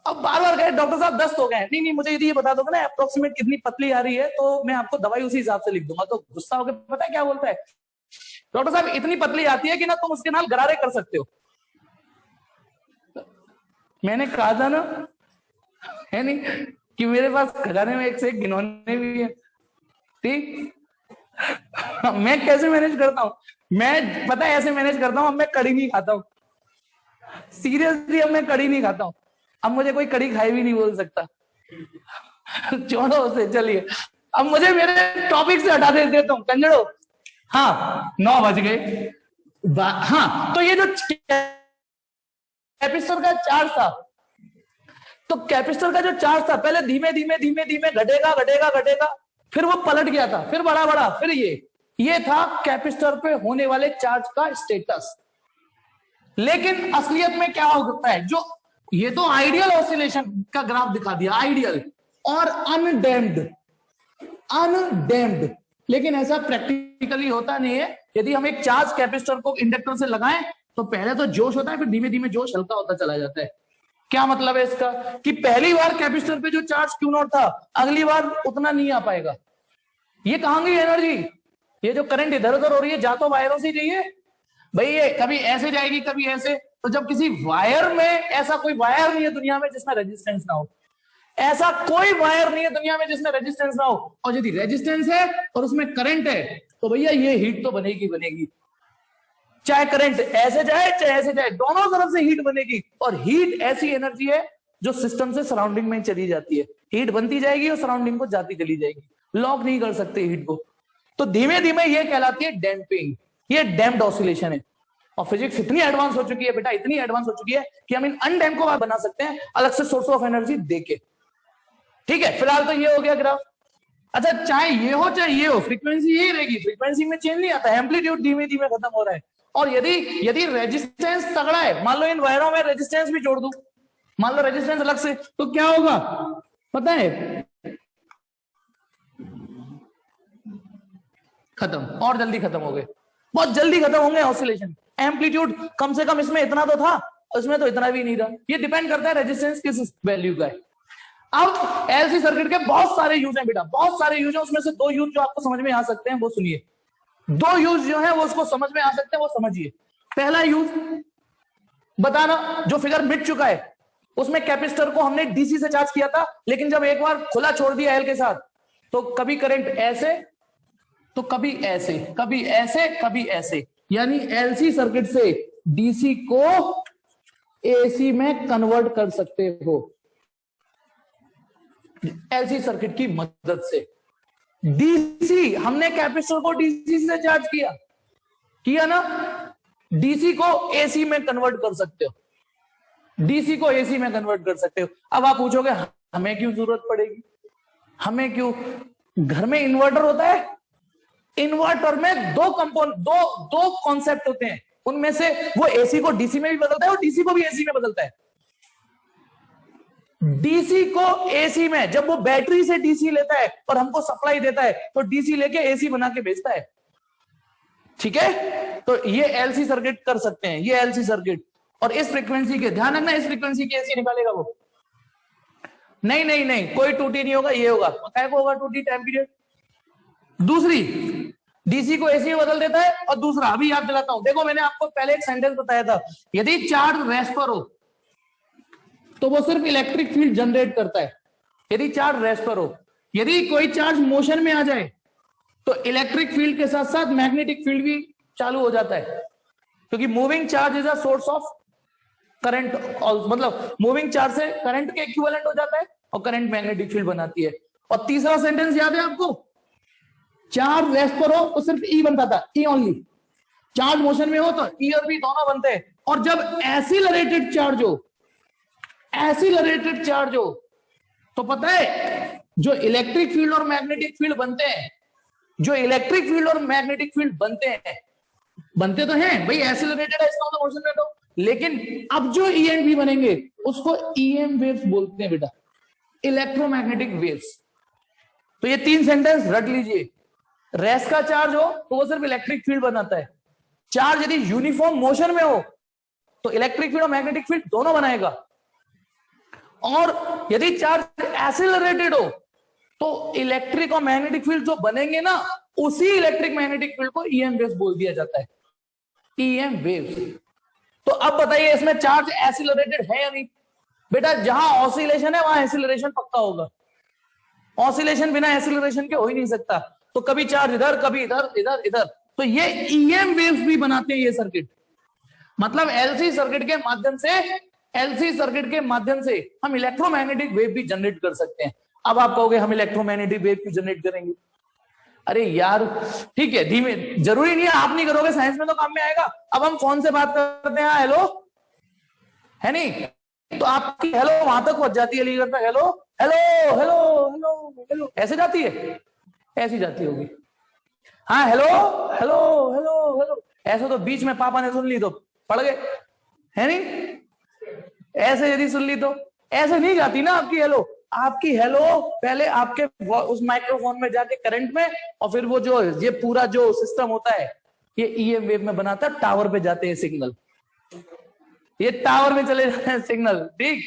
अब बार बार कहे डॉक्टर साहब दस्त हो गए, नहीं मुझे यदि ये बता दोगे ना अप्रोक्सीमेट कितनी पतली आ रही है तो मैं आपको दवाई उसी हिसाब से लिख दूंगा। तो गुस्सा होकर पता है क्या बोलता है, डॉक्टर साहब इतनी पतली आती है कि ना तुम उसके नाल गरारे कर सकते हो। मैंने कहा था ना, है नहीं, कि मेरे पास खजाने में एक से एक गिनौने भी है, ठीक। मैं कैसे मैनेज करता हूँ, मैं पता है ऐसे मैनेज करता हूँ, अब मैं कड़ी नहीं खाता हूँ, सीरियसली अब मैं कड़ी नहीं खाता हूँ, अब मुझे कोई कड़ी खाई भी नहीं बोल सकता। छोड़ो उसे, चलिए अब मुझे मेरे टॉपिक से हटा देता हूँ कंजड़ो। हाँ 9 बज गए, हाँ तो ये जो कैपेसिटर का चार्ज था, तो कैपेसिटर का जो चार्ज था पहले धीमे धीमे घटेगा, फिर वो पलट गया था, फिर बड़ा, फिर ये था कैपेसिटर पे होने वाले चार्ज का स्टेटस। लेकिन असलियत में क्या होता है, जो ये तो आइडियल ऑसिलेशन का ग्राफ दिखा दिया, आइडियल और अनडेम्ड, लेकिन ऐसा प्रैक्टिकली होता नहीं है। यदि हम एक चार्ज कैपेसिटर को इंडक्टर से लगाएं तो पहले तो जोश होता है, फिर धीमे धीमे जोश हल्का होता चला जाता है। क्या मतलब है इसका, कि पहली बार कैपेसिटर पे जो चार्ज Q0 था अगली बार उतना नहीं आ पाएगा। ये कहां गई एनर्जी, ये जो करंट इधर उधर हो रही है जा तो वायरों से चाहिए भाई, ये कभी ऐसे जाएगी कभी ऐसे। तो जब किसी वायर में, ऐसा कोई वायर नहीं है दुनिया में जिसमें रेजिस्टेंस ना हो, ऐसा कोई वायर नहीं है दुनिया में जिसमें रेजिस्टेंस ना हो। और यदि रेजिस्टेंस है और उसमें करंट है तो भैया ये हीट तो बनेगी, चाहे करंट ऐसे जाए चाहे ऐसे जाए, दोनों तरफ से हीट बनेगी। और हीट ऐसी एनर्जी है जो सिस्टम से सराउंडिंग में चली जाती है, हीट बनती जाएगी और सराउंडिंग को जाती चली जाएगी, लॉक नहीं कर सकते हीट को। तो धीमे धीमे ये कहलाती है डैम्पिंग, ये डैम्प्ड ऑसिलेशन है। और फिजिक्स इतनी एडवांस हो चुकी है बेटा, इतनी एडवांस हो चुकी है कि हम इन अनडैम्प को बना सकते हैं अलग से सोर्स ऑफ एनर्जी देके, ठीक है। फिलहाल तो ये हो गया ग्राफ। अच्छा चाहे ये हो चाहे ये हो, फ्रीक्वेंसी यही रहेगी, फ्रीक्वेंसी में चेंज नहीं आता, एम्पलीट्यूड धीमे धीमे खत्म हो रहा है। और यदि रेजिस्टेंस तगड़ा है, मान लो इन वायरों में रेजिस्टेंस भी जोड़ दूं, मान लो रेजिस्टेंस अलग से, तो क्या होगा पता है, खत्म, और जल्दी खत्म हो गए, बहुत जल्दी खत्म होंगे ऑसिलेशन। एम्पलीट्यूड कम से कम इसमें इतना तो था, उसमें तो इतना भी नहीं था। ये डिपेंड करता है रेजिस्टेंस किस वैल्यू का है। अब एलसी सर्किट के बहुत सारे यूज हैं बेटा, बहुत सारे यूज हैं, उसमें से 2 यूज जो आपको समझ में आ सकते हैं वो सुनिए, 2 यूज जो है वो उसको समझ में आ सकते हैं वो समझिए। पहला यूज बताना, जो फिगर मिट चुका है उसमें कैपेसिटर को हमने डीसी से चार्ज किया था, लेकिन जब एक बार खुला छोड़ दिया एल के साथ तो कभी करंट ऐसे तो कभी ऐसे, कभी ऐसे कभी ऐसे, यानी एलसी सर्किट से डीसी को एसी में कन्वर्ट कर सकते हो। एलसी सर्किट की मदद से। डीसी, हमने कैपेसिटर को डीसी से चार्ज किया ना, डीसी को एसी में कन्वर्ट कर सकते हो, डीसी को एसी में कन्वर्ट कर सकते हो। अब आप पूछोगे हमें क्यों जरूरत पड़ेगी, हमें क्यों? घर में इन्वर्टर होता है, इन्वर्टर में दो कॉन्सेप्ट होते हैं, उनमें से वो एसी को डीसी में भी बदलता है और डीसी को भी एसी में बदलता है। डीसी को एसी में, जब वो बैटरी से डीसी लेता है और हमको सप्लाई देता है तो डीसी लेके एसी बना के भेजता है, ठीक है। तो ये एलसी सर्किट कर सकते हैं, ये एलसी सर्किट। और इस फ्रीक्वेंसी के, ध्यान रखना, इस फ्रीक्वेंसी के एसी निकालेगा वो, नहीं नहीं नहीं, कोई टूटी नहीं होगा, ये होगा, क्या होगा टूटी? Time period. दूसरी, डीसी को एसी में बदल देता है। और दूसरा, अभी याद दिलाता हूं, देखो मैंने आपको पहले एक सेंटेंस बताया था, यदि चार्ज रेस्ट पर हो तो वो सिर्फ इलेक्ट्रिक फील्ड जनरेट करता है, यदि चार्ज रेस्ट पर हो। यदि कोई चार्ज मोशन में आ जाए तो इलेक्ट्रिक फील्ड के साथ साथ मैग्नेटिक फील्ड भी चालू हो जाता है, क्योंकि moving charge is a source of current, मतलब मूविंग चार्ज से करंट के इक्विवेलेंट हो जाता है और करंट मैग्नेटिक फील्ड बनाती है। और तीसरा सेंटेंस याद है आपको, चार्ज रेस्ट पर हो तो सिर्फ ई बनता था, ई ओनली। चार्ज मोशन में हो तो ई और बी दोनों बनते हैं। और जब एसिलरेटेड चार्ज हो, एसिलरेटेड चार्ज हो, तो पता है जो इलेक्ट्रिक फील्ड और मैग्नेटिक फील्ड बनते हैं, जो इलेक्ट्रिक फील्ड और मैग्नेटिक फील्ड बनते तो हैं भाई, एसिलरेटेड है इसका मतलब मोशन में, तो लेकिन अब जो ईएमवी बनेंगे उसको ईएम वेव्स बोलते हैं बेटा, इलेक्ट्रोमैग्नेटिक वेव्स। तो ये तीन सेंटेंस रट लीजिए। रेस्ट का चार्ज हो तो वो सिर्फ इलेक्ट्रिक फील्ड बनाता है, चार्ज यदि यूनिफॉर्म मोशन में हो तो इलेक्ट्रिक फील्ड और मैग्नेटिक फील्ड दोनों बनाएगा, और यदि चार्ज एसिलरेटेड हो तो इलेक्ट्रिक और मैग्नेटिक फील्ड जो बनेंगे ना, उसी इलेक्ट्रिक मैग्नेटिक फील्ड को ईएम वेव्स बोल दिया जाता है, ईएम वेव्स। तो अब बताइए इसमें चार्ज एसिलरेटेड है या नहीं? बेटा जहां ऑसिलेशन है वहां एसिलरेशन पक्का होगा, ऑसिलेशन बिना एसिलरेशन के हो ही नहीं सकता। तो कभी चार्ज इधर, कभी इधर, इधर इधर, तो ये ईएम वेव्स भी बनाते हैं ये सर्किट। मतलब एलसी सर्किट के माध्यम से, एलसी सर्किट के माध्यम से हम इलेक्ट्रोमैग्नेटिक वेव भी जनरेट कर सकते हैं। अब आप कहोगे हम इलेक्ट्रोमैग्नेटिक वेव क्यों जनरेट करेंगे? अरे यार ठीक है, धीमे, जरूरी नहीं है आप नहीं करोगे, साइंस में तो काम में आएगा। अब हम फोन से बात करते हैं, हेलो है नहीं, तो आपकी हेलो वहां तक पहुंच जाती है, अलीगढ़ तक hello hello hello hello hello ऐसे जाती है, ऐसी जाती होगी। हाँ हेलो हेलो हेलो हेलो, ऐसे तो बीच में पापा ने सुन ली तो पड़ गए, है नहीं? ऐसे यदि सुन ली तो ऐसे नहीं जाती ना आपकी हेलो। आपकी हेलो पहले आपके उस माइक्रोफोन में जाके करंट में, और फिर वो जो ये पूरा जो सिस्टम होता है ये ईएम वेव में बनाता है, टावर पे जाते हैं सिग्नल, ये टावर में चले जाते हैं सिग्नल, ठीक।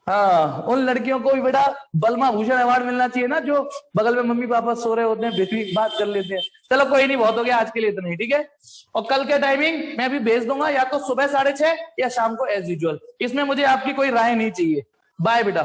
हाँ, उन लड़कियों को भी बेटा बलमा भूषण अवार्ड मिलना चाहिए ना, जो बगल में मम्मी पापा सो रहे होते हैं, बेटी बात कर लेते हैं। चलो कोई नहीं, बहुत हो गया आज के लिए इतना ही, ठीक है। और कल के टाइमिंग मैं भी भेज दूंगा, या तो सुबह 6:30 या शाम को एज यूजुअल। इसमें मुझे आपकी कोई राय नहीं चाहिए। बाय बेटा।